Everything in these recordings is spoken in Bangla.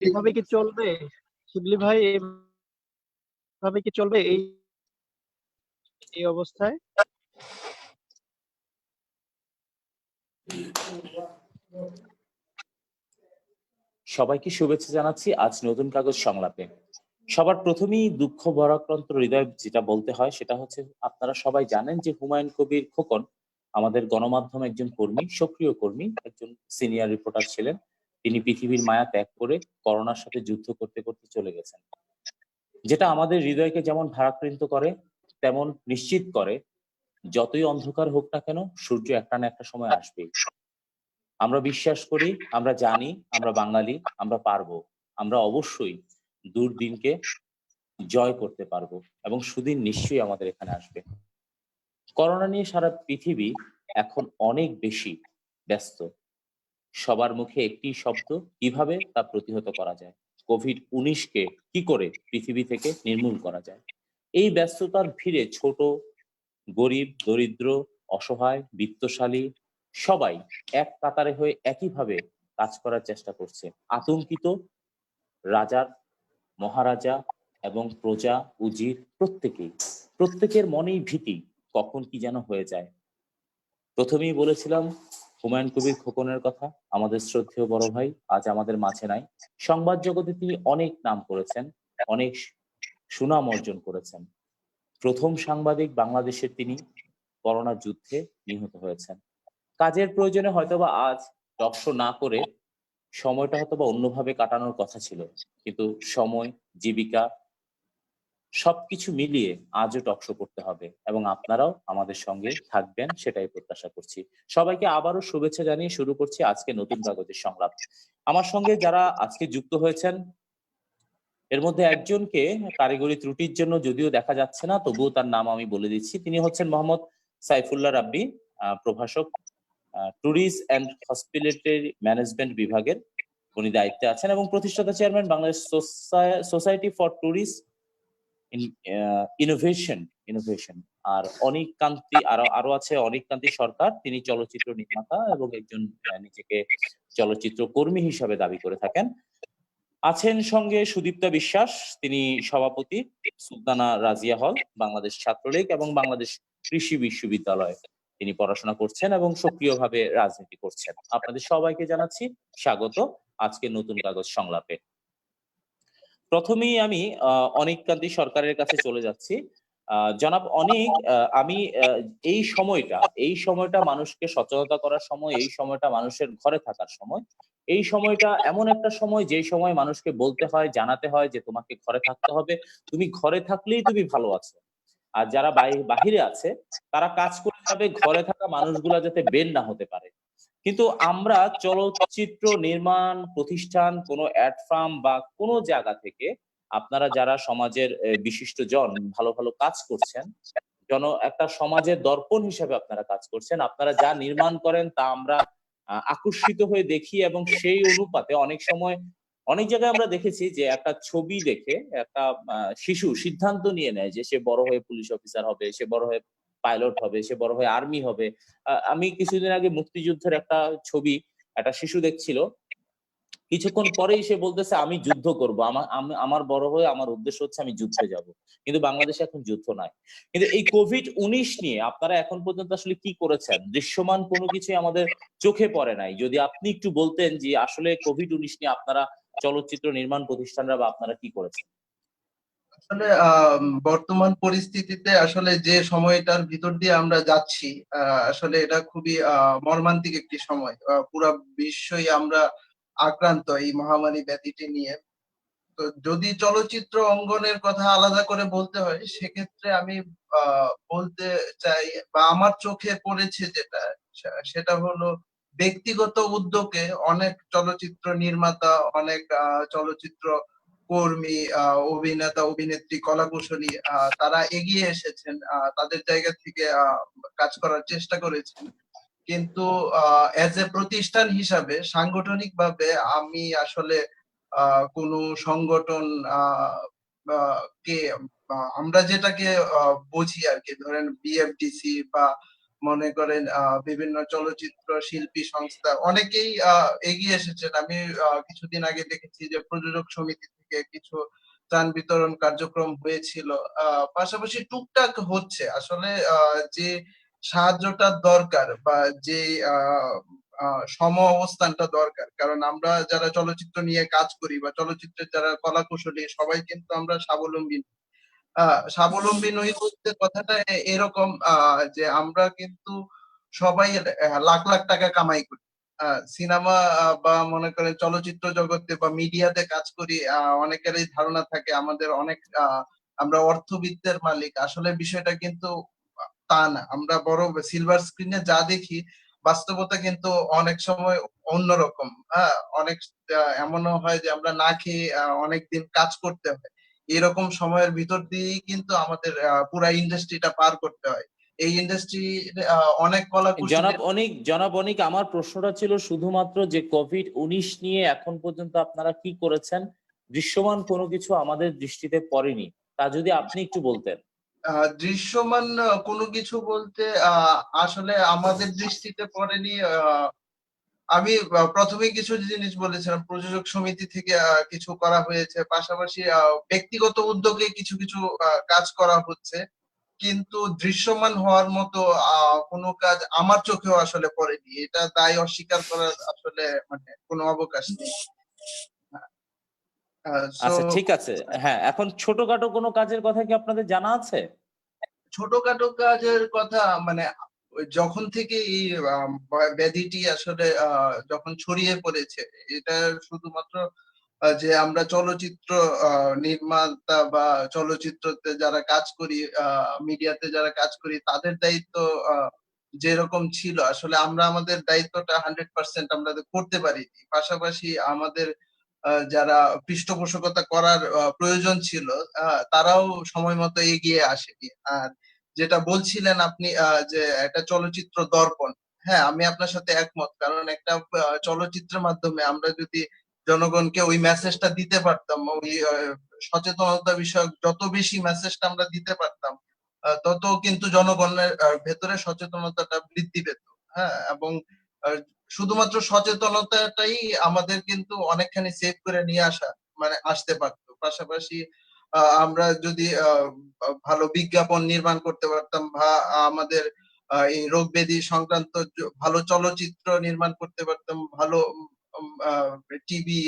এভাবে কি চলবে শিবলি ভাই? এভাবে কি চলবে এই এই অবস্থায়? সবাইকে শুভেচ্ছা জানাচ্ছি আজ নতুন কাগজ সংলাপে। সবার প্রথমেই দুঃখ ভারাক্রান্ত হৃদয় যেটা বলতে হয় সেটা হচ্ছে, আপনারা সবাই জানেন যে হুমায়ুন কবির খোকন আমাদের গণমাধ্যম একজন কর্মী, সক্রিয় কর্মী, একজন সিনিয়র রিপোর্টার ছিলেন। তিনি পৃথিবীর মায়া ত্যাগ করে করোনার সাথে যুদ্ধ করতে করতে চলে গেছেন, যেটা আমাদের হৃদয়কে যেমন ভারাক্রান্ত করে তেমন নিশ্চিত করে যতই অন্ধকার হোক না কেন সূর্য একটা না একটা সময় আসবেই। আমরা বিশ্বাস করি, আমরা জানি, আমরা বাঙালি, আমরা পারবো। আমরা অবশ্যই দুর্দিনকে জয় করতে পারবো এবং সুদিন নিশ্চয়ই আমাদের এখানে আসবে। করোনা নিয়ে সারা পৃথিবী এখন অনেক বেশি ব্যস্ত। সবার মুখে একটি শব্দ, কিভাবে তা প্রতিহত করা যায়। কোভিড-19 কে কি করে পৃথিবী থেকে নির্মূল করা যায়। এই ব্যস্ততার ভিড়ে ছোট, গরিব, দরিদ্র, অসহায়, বিত্তশালী সবাই এক কাতারে হয়ে একইভাবে কাজ করার চেষ্টা করছে। আতঙ্কিত রাজার, মহারাজা এবং প্রজা, উজির প্রত্যেকেই। প্রত্যেকের মনেই ভীতি, কখন কি যেন হয়ে যায়। প্রথমেই বলেছিলাম হুমায়ুন কবির খোকনের কথা। আমাদের শ্রদ্ধেয় বড় ভাই আজ আমাদের মাঝে নাই। সংবাদ জগতে তিনি অনেক নাম করেছেন, অনেক সুনাম অর্জন করেছেন। প্রথম সাংবাদিক বাংলাদেশের তিনি। করোনার যুদ্ধে নিহত হয়েছেন। কাজের প্রয়োজনে হয়তোবা আজ টক শো না করে সময়টা হয়তোবা অন্যভাবে কাটানোর কথা ছিল, কিন্তু সময়, জীবিকা সবকিছু মিলিয়ে আজও টক শো করতে হবে এবং আপনারাও আমাদের সঙ্গে থাকবেন সেটাই প্রত্যাশা করছি। সবাইকে আবারও শুভেচ্ছা জানিয়ে শুরু করছি আজকে নতুন কাগজের সংলাপ। আমার সঙ্গে যারা আজকে যুক্ত হয়েছেন এর মধ্যে একজনকে কারিগরি ত্রুটির জন্য যদিও দেখা যাচ্ছে না, তবুও তার নাম আমি বলে দিচ্ছি। তিনি হচ্ছেন মোহাম্মদ সাইফুল্লাহ রাব্বি, প্রভাষক, ট্যুরিস্ট অ্যান্ড হসপিটালিটি ম্যানেজমেন্ট বিভাগের উনি দায়িত্বে আছেন এবং প্রতিষ্ঠাতা chairman Bangladesh society for tourist innovation innovation. আর অনিক কান্তি, আরো আছে অনিক কান্তি সরকার, তিনি চলচ্চিত্র নির্মাতা এবং একজন নিজেকে চলচ্চিত্র কর্মী হিসাবে দাবি করে থাকেন। আছেন সঙ্গে সুদীপ্তা বিশ্বাস, তিনি সভাপতি, সুলতানা রাজিয়া হল, বাংলাদেশ ছাত্রলীগ এবং বাংলাদেশ কৃষি বিশ্ববিদ্যালয় তিনি পড়াশোনা করছেন এবং সক্রিয়ভাবে রাজনীতি করছেন। আপনাদের সবাইকে জানাচ্ছি স্বাগত আজকে নতুন কাগজ সংলাপে। প্রথমেই আমি অনিক কান্তি সরকারের কাছে চলে যাচ্ছি। জনাব অনিক, আমি এই সময়টা মানুষকে সচেতনতা করার সময়, এই সময়টা মানুষের ঘরে থাকার সময়, এই সময়টা এমন একটা সময় যে সময় মানুষকে বলতে হয়, জানাতে হয় যে তোমাকে ঘরে থাকতে হবে। তুমি ঘরে থাকলেই তুমি ভালো আছো। আর যারা বাহিরে আছে তারা কাজ করে যাবে, ঘরে থাকা মানুষগুলা যাতে বের না হতে পারে। কিন্তু আমরা চলচ্চিত্র নির্মাণ প্রতিষ্ঠান, কোনো অ্যাড ফার্ম বা কোনো জায়গা থেকে আপনারা যারা সমাজের বিশিষ্ট জন, ভালো ভালো কাজ করছেন, একটা সমাজের দর্পণ হিসেবে আপনারা কাজ করছেন। আপনারা যা নির্মাণ করেন তা আমরা আকর্ষিত হয়ে দেখি এবং সেই অনুপাতে অনেক সময় অনেক জায়গায় আমরা দেখেছি যে একটা ছবি দেখে একটা শিশু সিদ্ধান্ত নিয়ে নেয় যে সে বড় হয়ে পুলিশ অফিসার হবে, সে বড় হয়ে পাইলট হবে, সে বড় হয়ে আর্মি হবে। আমি কিছুদিন আগে মুক্তিযুদ্ধের একটা ছবি একটা শিশু দেখছিল। কিছুক্ষণ পরেই সে বলতেছে আমি যুদ্ধ করব, আমার বড় হয়ে আমার উদ্দেশ্য হচ্ছে আমি যুদ্ধে যাব। কিন্তু বাংলাদেশে এখন যুদ্ধ নাই। কিন্তু এই কোভিড-19 নিয়ে আপনারা এখন পর্যন্ত আসলে কি করেছেন? দৃশ্যমান কোনো কিছুই আমাদের চোখে পড়ে নাই। যদি আপনি একটু বলতেন যে আসলে কোভিড-19 নিয়ে আপনারা চলচ্চিত্র নির্মাণ প্রতিষ্ঠানরা বা আপনারা কি করেছেন? আসলে বর্তমান পরিস্থিতিতে আসলে যে সময়টার ভিতর দিয়ে আমরা যাচ্ছি, আসলে এটা খুবই মর্মান্তিক একটি সময়। পুরা বিশ্বই আমরা আক্রান্ত এই মহামারী ব্যাধিটি নিয়ে। তো যদি চলচ্চিত্র অঙ্গনের কথা আলাদা করে বলতে হয়, সেক্ষেত্রে আমি বলতে চাই বা আমার চোখে পড়েছে যেটা, সেটা হলো ব্যক্তিগত উদ্যোগে অনেক চলচ্চিত্র নির্মাতা, অনেক চলচ্চিত্র কর্মী, অভিনেতা, অভিনেত্রী, কলাকুশলী তারা এগিয়ে এসেছেন, তাদের জায়গা থেকে কাজ করার চেষ্টা করেছেন। কিন্তু এজ এ প্রতিষ্ঠান হিসাবে সাংগঠনিকভাবে আমি আসলে কোনো সংগঠন কে আমরা যেটাকে বুঝি আর কি, ধরেন বিএফডিসি বা মনে করেন বিভিন্ন চলচ্চিত্র শিল্পী সংস্থা অনেকেই এগিয়ে এসেছেন। আমি কিছুদিন আগে দেখেছি যে প্রযোজক সমিতি থেকে কিছু ত্রাণ বিতরণ কার্যক্রম হয়েছিল। পাশাপাশি টুকটাক হচ্ছে। আসলে যে সাহায্যটা দরকার বা যে আহ সম অবস্থানটা দরকার, কারণ আমরা যারা চলচ্চিত্র নিয়ে কাজ করি বা চলচ্চিত্রের যারা কলা কুশলী সবাই কিন্তু আমরা স্বাবলম্বী নই। স্বাবলম্বী নই বলতে কথাটা এরকম যে আমরা কিন্তু সবাই লাখ লাখ টাকা কামাই করি। সিনেমা বা মনে করেন চলচ্চিত্র জগতে বা মিডিয়াতে কাজ করি, অনেকেরই ধারণা থাকে আমাদের অনেক আমরা অর্থবিত্তের মালিক। আসলে বিষয়টা কিন্তু তা না। আমরা বড় সিলভার স্ক্রিনে যা দেখি, বাস্তবতা কিন্তু অনেক সময় অন্যরকম। অনেক এমনও হয় যে আমরা না খেয়ে অনেকদিন কাজ করতে হয়। এরকম সময়ের ভিতর দিয়েই কিন্তু আমাদের পুরা ইন্ডাস্ট্রিটা পার করতে হয়। এই ইন্ডাস্ট্রি অনেক কলা কুশলী। জনাব অনিক, আমার প্রশ্নটা ছিল শুধুমাত্র যে কোভিড-19 নিয়ে এখন পর্যন্ত আপনারা কি করেছেন, দৃশ্যমান কোনো কিছু আমাদের দৃষ্টিতে পড়েনি, তা যদি আপনি একটু বলতেন। দৃশ্যমান কোনো কিছু বলতে আসলে আমাদের দৃষ্টিতে পড়েনি। আমি প্রথমেই কিছু জিনিস বলেছিলাম, প্রযোজক সমিতি থেকে কিছু করা হয়েছে, পাশাপাশি ব্যক্তিগত উদ্যোগে কিছু কিছু কাজ করা হচ্ছে, কিন্তু দৃশ্যমান হওয়ার মতো কোনো কাজ আমার চোখেও আসলে পড়েনি। এটা দায় অস্বীকার করার আসলে মানে কোনো অবকাশ নেই। সো আচ্ছা, ঠিক আছে। হ্যাঁ, এখন ছোটখাটো কোনো কাজের কথা কি আপনাদের জানা আছে? ছোটখাটো কাজের কথা মানে যখন থেকে এই ব্যাধিটি আসলে যখন ছড়িয়ে পড়েছে, এটা শুধুমাত্র যে আমরা চলচ্চিত্র নির্মাতা বা চলচ্চিত্রতে যারা কাজ করি, মিডিয়াতে যারা কাজ করি তাদের দায়িত্ব যেরকম ছিল, আসলে আমরা আমাদের দায়িত্বটা 100% আমরা করতে পারিনি। পাশাপাশি আমাদের যারা পৃষ্ঠপোষকতা করার প্রয়োজন ছিল, তারাও সময় মতো এগিয়ে আসেনি। আর যেটা বলছিলেন আপনি যে একটা চলচ্চিত্র দর্পণ, হ্যাঁ আমি আপনার সাথে একমত। কারণ একটা চলচ্চিত্রের মাধ্যমে আমরা যদি জনগণকে ওই মেসেজটা দিতে পারতাম, ওই সচেতনতা বিষয়ক যত বেশি মেসেজটা আমরা দিতে পারতাম, তত কিন্তু জনগণের ভেতরে সচেতনতাটা বৃদ্ধি পেত। হ্যাঁ, এবং আহ, শুধুমাত্র সচেতনতাটাই আমাদের কিন্তু অনেকখানি সেভ করে নিয়ে মানে আসতে পারতো। পাশাপাশি আমরা যদি ভালো বিজ্ঞাপন নির্মাণ করতে পারতাম বা আমাদের এই রোগ ব্যাধি সংক্রান্ত ভালো চলচ্চিত্র নির্মাণ করতে পারতাম, ভালো টিভি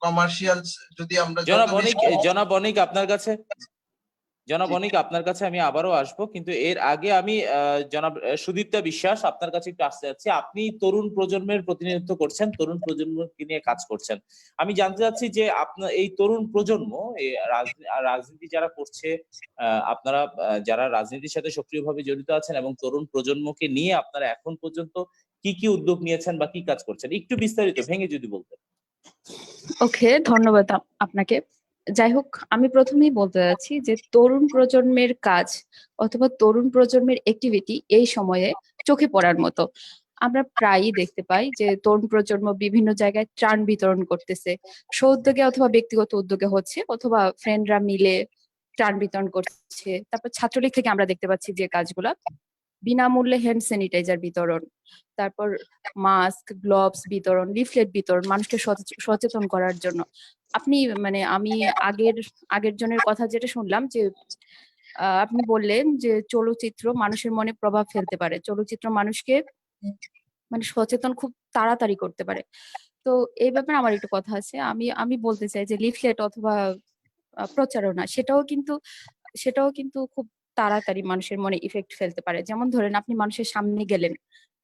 কমার্শিয়ালস যদি আমরা যত বেশি। জনাব অনিক, আপনার কাছে আমি আবারও আসবো, কিন্তু এর আগে আমি জনাব সুদীপ্তা বিশ্বাস, আপনার কাছে একটু আসতে যাচ্ছি। আপনি তরুণ প্রজন্মের প্রতিনিধিত্ব করছেন, তরুণ প্রজন্মকে নিয়ে কাজ করছেন। আমি জানতে চাচ্ছি যে আপনার এই তরুণ প্রজন্ম এই রাজনীতি যারা করছে, আপনারা যারা রাজনীতির সাথে সক্রিয়ভাবে জড়িত আছেন এবং তরুণ প্রজন্মকে নিয়ে আপনারা এখন পর্যন্ত কি কি উদ্যোগ নিয়েছেন বা কি কাজ করছেন, একটু বিস্তারিত ভেঙে যদি বলতেন। ওকে, ধন্যবাদ আপনাকে। যাই হোক, আমি প্রথমেই বলতে যাচ্ছি যে তরুণ প্রজন্মের কাজ অথবা তরুণ প্রজন্মের অ্যাক্টিভিটি এই সময়ে চোখে পড়ার মতো। আমরা প্রায়ই দেখতে পাই যে তরুণ প্রজন্ম বিভিন্ন জায়গায় ত্রাণ বিতরণ করতেছে, স্ব-উদ্যোগে অথবা ব্যক্তিগত উদ্যোগে হচ্ছে, অথবা ফ্রেন্ডরা মিলে ত্রাণ বিতরণ করছে। তারপর ছাত্রলীগ থেকে আমরা দেখতে পাচ্ছি যে কাজগুলা বিনামূল্যে হ্যান্ড স্যানিটাইজার বিতরণ, তারপর মাস্ক, গ্লোভস বিতরণ, লিফলেট বিতরণ মানুষকে সচেতন করার জন্য। আপনি মানে আমি আগের আগের জনের কথা যেটা শুনলাম যে আপনি বললেন যে চলচ্চিত্র মানুষের মনে প্রভাব ফেলতে পারে, চলচ্চিত্র মানুষকে মানে সচেতন খুব তাড়াতাড়ি করতে পারে। তো এই ব্যাপারে আমার একটু কথা আছে। আমি আমি বলতে চাই যে লিফলেট অথবা প্রচারণা সেটাও কিন্তু খুব তাড়াতাড়ি মানুষের মনে ইফেক্ট ফেলতে পারে। যেমন ধরেন, আপনি মানুষের সামনে গেলেন,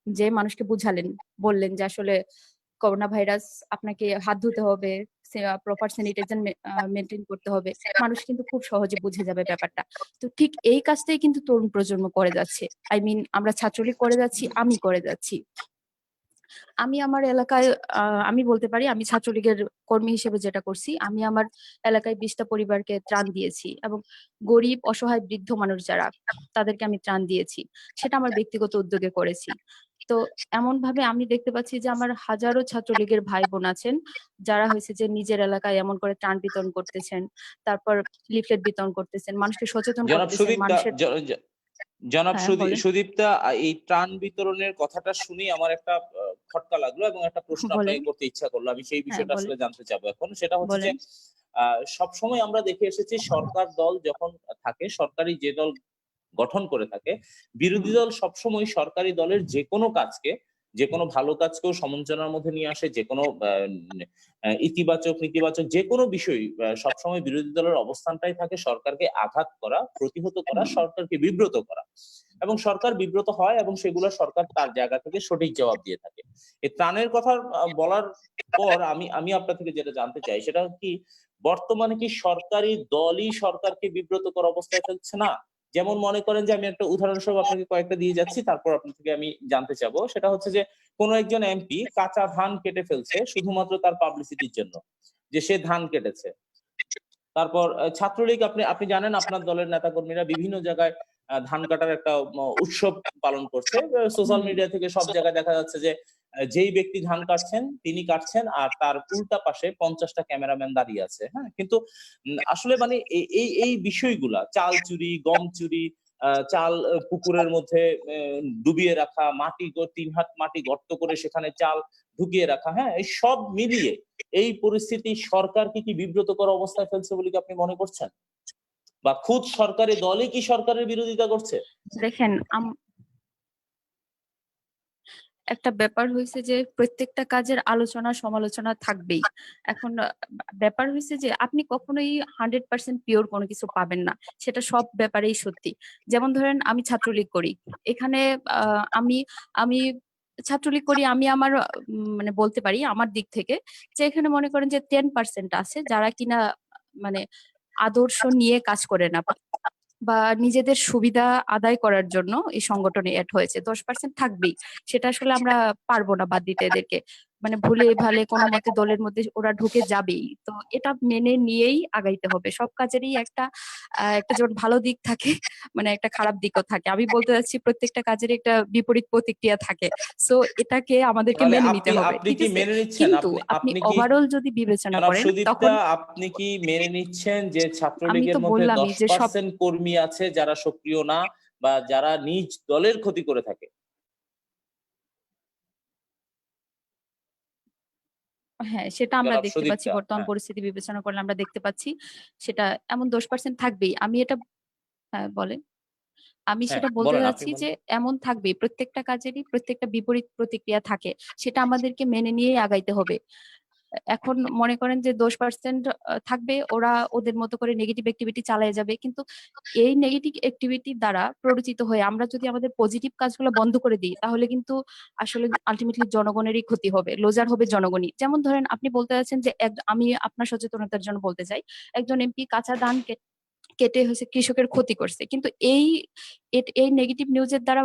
যে মানুষকে বুঝালেন, বললেন যে আসলে করোনা ভাইরাস, আপনাকে হাত ধুতে হবে, প্রপার স্যানিটাইজার মেনটেন করতে হবে, মানুষ কিন্তু খুব সহজে বুঝে যাবে ব্যাপারটা। তো ঠিক এই কাজটাই কিন্তু তরুণ প্রজন্ম করে যাচ্ছে। আই মিন, আমরা ছাত্রলীগ করে যাচ্ছি, আমি করে যাচ্ছি। আমি আমার এলাকায় আমি বলতে পারি, আমি ছাত্রলীগের কর্মী হিসেবে যেটা করছি, আমি আমার এলাকায় 20টা পরিবারকে ত্রাণ দিয়েছি, এবং গরিব অসহায় বৃদ্ধ মানুষ যারা, তাদেরকে আমি ত্রাণ দিয়েছি। সেটা আমার ব্যক্তিগত উদ্যোগে করেছি। তো এমন ভাবে আমি দেখতে পাচ্ছি যে আমার হাজারো ছাত্রলীগের ভাই বোন আছেন, যারা হয়েছে যে নিজের এলাকায় এমন করে ত্রাণ বিতরণ করতেছেন, তারপর লিফলেট বিতরণ করতেছেন, মানুষকে সচেতন জনাব করতেছেন, সুদীপ্তা, মানুষের জনাব হ্যাঁ, বলেন। সুদীপ্তা, এই ত্রাণ বিতরণের কথাটা শুনি আমার একটা খটকা লাগলো এবং একটা প্রশ্ন বলেন। আপনাকে করতে ইচ্ছা করলো। আমি সেই হ্যাঁ, বিষয়টা বলেন। আসলে জানতে চাবো এখন। সেটা হচ্ছে যে বলেন। সবসময় আমরা দেখে এসেছি সরকার দল যখন থাকে, সরকারি যে দল গঠন করে থাকে, বিরোধী হুম, দল সবসময় সরকারি দলের যেকোনো কাজকে, যেকোনো ভালো কাজকেও সমঞ্চনার মধ্যে নিয়ে আসে, যেকোনো ইতিবাচক নেতিবাচক যেকোনো বিষয় সবসময় বিরোধী দলের অবস্থানটাই থাকে সরকারকে আঘাত করা, প্রতিহত করা, হুম। সরকারকে বিব্রত করা। এবং সরকার বিব্রত হয় এবং সেগুলো সরকার তার জায়গা থেকে সঠিক জবাব দিয়ে থাকে। এই ত্রাণের কথা বলার পর আমি আমি আপনার থেকে যেটা জানতে চাই সেটা কি, বর্তমানে কি সরকারি দলই সরকারকে বিব্রতকর অবস্থায় ফেলছে না? যেমন মনে করেন যে, আমি একটা উদাহরণস্বরূপ আপনাকে কয়েকটা দিয়ে যাচ্ছি, তারপর আপনার থেকে আমি জানতে চাবো। সেটা হচ্ছে যে, কোন একজন এমপি কাঁচা ধান কেটে ফেলছে শুধুমাত্র তার পাবলিসিটির জন্য, যে সে ধান কেটেছে। তারপর ছাত্রলীগ, আপনি আপনি জানেন আপনার দলের নেতাকর্মীরা বিভিন্ন জায়গায় ধান কাটার একটা উৎসব পালন করছে। সোশ্যাল হুম। মিডিয়া থেকে সব জায়গায় দেখা যাচ্ছে যে যেই ব্যক্তি ধান কাটছেন তিনি কাটছেন আর তার উল্টা পাশে ৫০ টা ক্যামেরাম্যান দাঁড়িয়ে আছে। হ্যাঁ? কিন্তু আসলে মানে এই বিষয়গুলা চাল চুরি, গম চুরি, চাল পুকুরের মধ্যে ডুবিয়ে রাখা, মাটি ৩ হাত মাটি গর্ত করে সেখানে চাল ঢুকিয়ে রাখা, হ্যাঁ? এই সব মিলিয়ে এই পরিস্থিতি সরকারকে কি বিব্রতকর অবস্থায় ফেলছে বলে কি আপনি মনে করছেন? বা খুদ সরকারি দলই কি সরকারের বিরোধিতা করছে? দেখেন, একটা ব্যাপার হয়েছে যে প্রত্যেকটা কাজের আলোচনা সমালোচনা থাকবেই। এখন ব্যাপার হয়েছে যে আপনি কখনোই 100% পিওর কোনো কিছু পাবেন না, সেটা সব ব্যাপারেই সত্যি। যেমন ধরেন আমি ছাত্রলীগ করি, এখানে আমি আমি ছাত্রলীগ করি, আমি আমার মানে বলতে পারি আমার দিক থেকে যে এখানে মনে করেন যে 10% আছে যারা কিনা মানে আদর্শ নিয়ে কাজ করে না, বা নিজেদের সুবিধা আদায় করার জন্য এই সংগঠনে এড হয়েছে। 10% থাকবেই, সেটা আসলে আমরা পারবো না বাদ দিতে এদেরকে। মানে ভুলে ভালে কোনো মতে দলের মধ্যে ওরা ঢুকে যাবেই, তো এটা মেনে নিয়েই আগাইতে হবে। সব কাজেরই একটা একটা যেমন ভালো দিক থাকে, মানে একটা খারাপ দিকও থাকে। আমি বলতে চাচ্ছি প্রত্যেকটা কাজেরই একটা বিপরীত প্রতিক্রিয়া থাকে। সো এটাকে আমাদেরকে তাহলে মেনে নিতে আপনি হবে, আপনি ঠিক কি আছে? মেনে নিচ্ছেন? কিন্তু আপনি আপনি আপনি কি ওভারঅল যদি বিবেচনা জনাব করেন তখন সুদীপ্তা, আপনি কি মেনে নিচ্ছেন যে আমি তো ছাত্রলীগের মধ্যে বললামই যে সব 10% কর্মী আছে যারা সক্রিয় না বা যারা নিজ দলের ক্ষতি করে থাকে? হ্যাঁ, সেটা আমরা জনাব দেখতে পাচ্ছি, সুদীপ্তা, বর্তমান হ্যাঁ, পরিস্থিতি বিবেচনা করলে আমরা দেখতে পাচ্ছি সেটা এমন 10% থাকবেই। আমি এটা হ্যাঁ, বলেন। আমি হ্যাঁ, সেটা বলতে বলেন, আপনি চাচ্ছি যে বলেন। এমন থাকবেই, প্রত্যেকটা কাজেরই প্রত্যেকটা বিপরীত প্রতিক্রিয়া থাকে, সেটা আমাদেরকে মেনে নিয়েই আগাইতে হবে। এখন মনে করেন যে 10% থাকবে, ওরা ওদের মতো করে নেগেটিভ অ্যাক্টিভিটি চালিয়ে যাবে, কিন্তু এই নেগেটিভ অ্যাক্টিভিটি দ্বারা প্ররোচিত হয়ে আমরা যদি আমাদের পজিটিভ কাজগুলো বন্ধ করে দিই তাহলে কিন্তু আসলে আলটিমেটলি জনগণেরই ক্ষতি হবে, লোজার হবে জনগণই। যেমন ধরেন আপনি বলতে চাচ্ছেন যে আমি আপনার সচেতনতার জন্য বলতে চাই, একজন এমপি কাঁচা ধান কেটে হয়েছে কৃষকের ক্ষতি করছে, কিন্তু এই নেগেটিভ নিউজের দ্বারা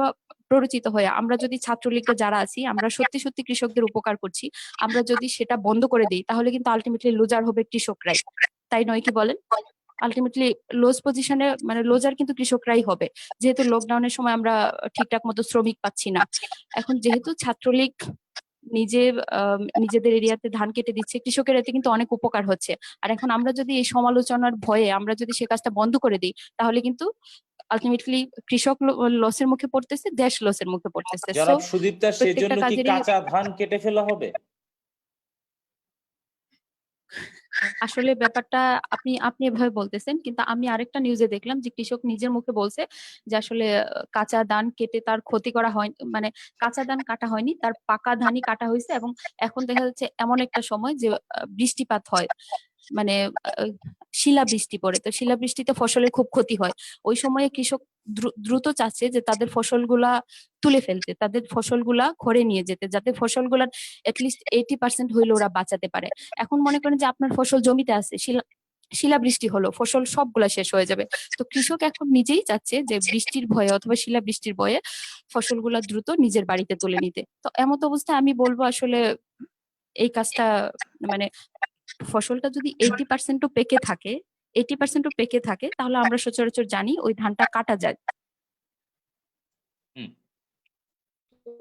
প্ররোচিত হয়ে আমরা যদি ছাত্রলীগের যারা আছি আমরা সত্যি সত্যি কৃষকদের উপকার করছি, আমরা যদি সেটা বন্ধ করে দিই তাহলে কিন্তু আলটিমেটলি লুজার হবে কৃষকরাই। তাই নয় কি বলেন? আলটিমেটলি লোজ পজিশনে মানে লোজার কিন্তু কৃষকরাই হবে, যেহেতু লকডাউনের সময় আমরা ঠিকঠাক মতো শ্রমিক পাচ্ছি না। এখন যেহেতু ছাত্রলীগ নিজে নিজেদের এরিয়াতে ধান কেটে দিচ্ছে, কৃষকের এতে কিন্তু অনেক উপকার হচ্ছে। আর এখন আমরা যদি এই সমালোচনার ভয়ে আমরা যদি সে কাজটা বন্ধ করে দিই তাহলে কিন্তু আলটিমেটলি কৃষক লসের মুখে পড়তেছে, দেশ লসের মুখে পড়তেছে। সো জনাব সুদীপ্তা, প্রত্যেকটা সেজন্য কি কাজেরই কাঁচা ধান কেটে ফেলা হবে? আসলে ব্যাপারটা আপনি আপনি এভাবে বলতেছেন, কিন্তু আমি আরেকটা নিউজে দেখলাম যে কৃষক নিজের মুখে বলছে যে আসলে কাঁচা ধান কেটে তার ক্ষতি করা হয়, মানে কাঁচা ধান কাটা হয়নি, তার পাকা ধানই কাটা হয়েছে। এবং এখন দেখা যাচ্ছে এমন একটা সময় যে বৃষ্টিপাত হয়, মানে আহ, শিলাবৃষ্টি পড়ে, তো শিলাবৃষ্টিতে ফসলের খুব ক্ষতি হয়। ওই সময়ে কৃষক দ্রুত চাচ্ছে যে তাদের ফসলগুলা তুলে ফেলতে, তাদের ফসলগুলা ঘরে নিয়ে যেতে, যাতে ফসলগুলা এটলিস্ট 80% হইলে ওরা বাঁচাতে পারে। এখন মনে করেন যে আপনার ফসল জমিতে আছে, শিলাবৃষ্টি হলো, ফসল সবগুলা শেষ হয়ে যাবে। তো কৃষক এখন নিজেই চাচ্ছে যে বৃষ্টির ভয়ে অথবা শিলাবৃষ্টির ভয়ে ফসলগুলা দ্রুত নিজের বাড়িতে তুলে নিতে। তো এমত অবস্থায় আমি বলবো আসলে এই কাজটা মানে ফসলটা যদি 80%ও পেকে থাকে, 80%ও পেকে থাকে, তাহলে আমরা সচরাচর জানি ওই ধানটা কাটা যায়। হুম। তো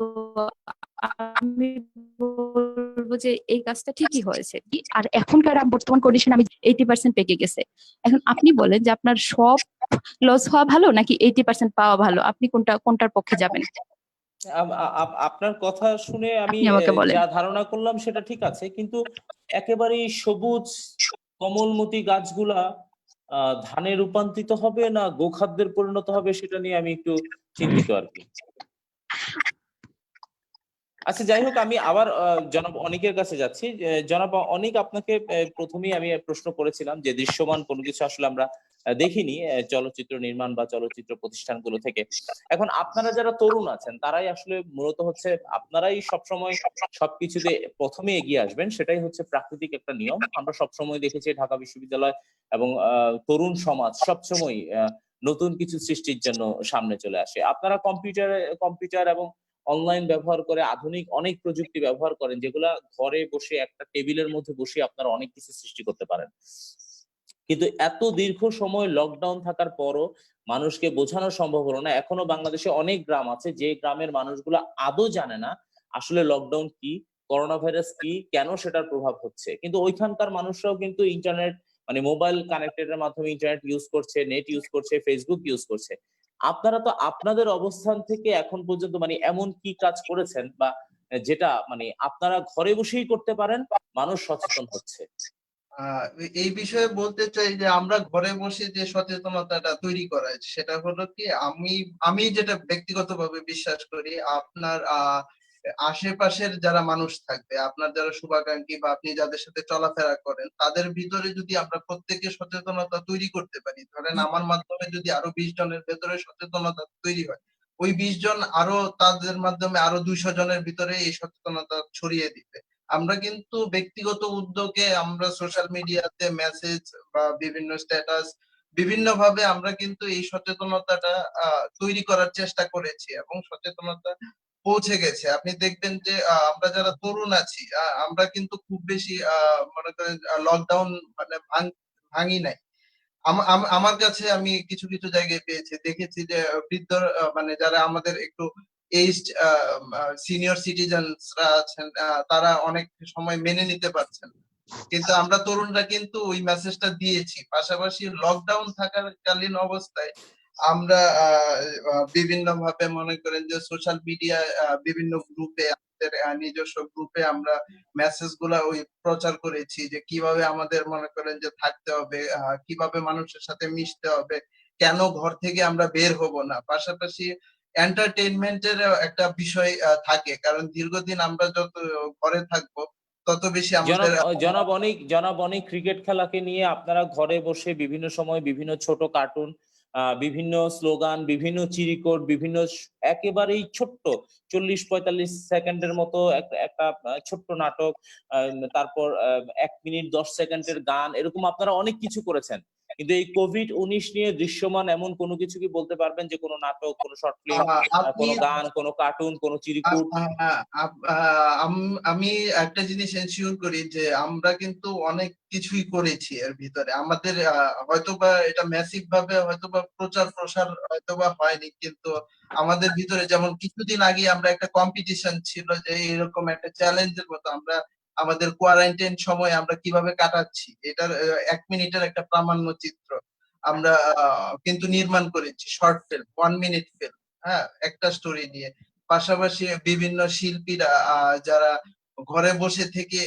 আমি বলবো বলবো যে এই কাজটা ঠিকই হয়েছে। আর এখনকার বর্তমান কন্ডিশন আমি 80% পেকে গেছে। এখন আপনি বলেন যে আপনার সব লস হওয়া ভালো নাকি 80% পাওয়া ভালো? আপনি কোনটার পক্ষে যাবেন? আপনার কথা শুনে আমি আপনি আমাকে বলেন। যা ধারণা করলাম সেটা ঠিক আছে, কিন্তু একেবারেই সবুজ কমলমতি গাছগুলা ধানে রূপান্তরিত হবে না গোখাদ্যের পরিণত হবে, সেটা নিয়ে আমি একটু চিন্তিত আর কি। আচ্ছা, যাই হোক, আমি আবার জনাব অনিকের কাছে যাচ্ছি। জনাব অনিক, আপনাকে প্রথমেই আমি প্রশ্ন করেছিলাম যে দৃশ্যমান কোনো কিছু আসলে আমরা দেখিনি চলচ্চিত্র নির্মাণ বা চলচ্চিত্র প্রতিষ্ঠানগুলো থেকে। এখন আপনারা যারা তরুণ আছেন তারাই আসলে মূলত হচ্ছে আপনারাই সবসময় সবকিছুতে প্রথমে এগিয়ে আসবেন, সেটাই হচ্ছে প্রাকৃতিক একটা নিয়ম। আমরা সবসময় দেখেছি ঢাকা বিশ্ববিদ্যালয় এবং তরুণ সমাজ সবসময় নতুন কিছু সৃষ্টির জন্য সামনে চলে আসে। আপনারা কম্পিউটার এবং অনলাইন ব্যবহার করে আধুনিক অনেক প্রযুক্তি ব্যবহার করেন, যেগুলা ঘরে বসে একটা টেবিলের মধ্যে বসে আপনারা অনেক কিছু সৃষ্টি করতে পারেন। কিন্তু এত দীর্ঘ সময় লকডাউন থাকার পরও মানুষকে বোঝানো সম্ভব হলো না। এখনো বাংলাদেশে অনেক গ্রাম আছে যে গ্রামের মানুষগুলো আদৌ জানে না আসলে লকডাউন কি, করোনা ভাইরাস কি, কেন সেটার প্রভাব হচ্ছে। কিন্তু ওইখানকার মানুষরাও কিন্তু ইন্টারনেট মানে মোবাইল কানেক্টেডের মাধ্যমে ইন্টারনেট ইউজ করছে, নেট ইউজ করছে, ফেসবুক ইউজ করছে। আপনারা তো আপনাদের অবস্থান থেকে এখন পর্যন্ত মানে এমন কি কাজ করেছেন বা যেটা মানে আপনারা ঘরে বসেই করতে পারেন, মানুষ সচেতন হচ্ছে? এই বিষয়ে বলতে চাই যে আমরা ঘরে বসে যে সচেতনতাটা তৈরি করা সেটা হলো কি, আমি যেটা ব্যক্তিগতভাবে বিশ্বাস করি, আপনার আশেপাশের যারা মানুষ থাকবে, আপনার যারা শুভাকাঙ্ক্ষী বা আপনি যাদের সাথে চলাফেরা করেন, তাদের ভিতরে যদি আমরা প্রত্যেকে সচেতনতা তৈরি করতে পারি, ধরেন আমার মাধ্যমে যদি আরো 20 জনের ভেতরে সচেতনতা তৈরি হয়, ওই 20 জন আরো তাদের মাধ্যমে আরো 200 জনের ভিতরে এই সচেতনতা ছড়িয়ে দিবে। আমরা কিন্তু ব্যক্তিগত উদ্যোগে আমরা সোশ্যাল মিডিয়াতে মেসেজ বা বিভিন্ন স্ট্যাটাস বিভিন্ন ভাবে আমরা কিন্তু এই সচেতনতাটা তৈরি করার চেষ্টা করেছি এবং সচেতনতা পৌঁছে গেছে। আপনি দেখবেন যে আমরা যারা তরুণ আছি আমরা কিন্তু খুব বেশি মনে করেন লকডাউন মানে ভাঙি নাই। আমার কাছে আমি কিছু কিছু জায়গায় পেয়েছি, দেখেছি যে বৃদ্ধ মানে যারা আমাদের একটু এইজড সিনিয়র সিটিজেনসরা আছেন, তারা অনেক সময় মেনে নিতে পারছেন। কিন্তু আমরা তরুণরা কিন্তু ওই মেসেজটা দিয়েছি। পাশাপাশি লকডাউন থাকাকালীন অবস্থায় আমরা বিভিন্ন ভাবে মনে করেন যে সোশ্যাল মিডিয়া বিভিন্ন গ্রুপে আমাদের নিজস্ব গ্রুপে আমরা মেসেজ গুলা ওই প্রচার করেছি যে কিভাবে আমাদের মনে করেন যে থাকতে হবে, কিভাবে মানুষের সাথে মিশতে হবে, কেন ঘর থেকে আমরা বের হব না। পাশাপাশি এন্টারটেইনমেন্টের একটা বিষয় থাকে, কারণ দীর্ঘদিন আমরা যত ঘরে থাকবো তত বেশি আমাদের জনাব অনেক ক্রিকেট খেলাকে নিয়ে আপনারা ঘরে বসে বিভিন্ন সময় বিভিন্ন ছোট কার্টুন, বিভিন্ন স্লোগান, বিভিন্ন চিরিকোট, বিভিন্ন একেবারেই ছোট্ট 40-45 সেকেন্ডের মতো একটা ছোট্ট নাটক, তারপর 1 মিনিট 10 সেকেন্ডের গান, এরকম আপনারা অনেক কিছু করেছেন। কিন্তু এই কোভিড-19 নিয়ে দৃশ্যমান এমন কোনো কিছু কি বলতে পারবেন, যে কোনো নাটক, কোনো শর্ট ফিল্ম, আপনি কোনো গান, কোনো কার্টুন, কোনো চিরিকুট? আমি একটা জিনিস এনশিওর করি যে আমরা কিন্তু অনেক কিছুই করেছি এর ভিতরে। আমাদের হয়তোবা এটা ম্যাসিভ ভাবে হয়তোবা প্রচার প্রসার হয়তোবা হয়নি, কিন্তু আমাদের ভিতরে যেমন কিছুদিন আগে আমরা একটা কম্পিটিশন ছিল যে এরকম একটা চ্যালেঞ্জের মতো আমরা আমাদের কোয়ারান্টাইন সময় আমরা কিভাবে কাটাচ্ছি এটার 1 মিনিটের একটা প্রামাণ্য চিত্র আমরা কিন্তু নির্মাণ করেছি, শর্ট ফিল্ম, 1 মিনিট ফিল্ম, হ্যাঁ, একটা স্টোরি নিয়ে। পাশাপাশি বিভিন্ন শিল্পীরা যারা ঘরে বসে থেকে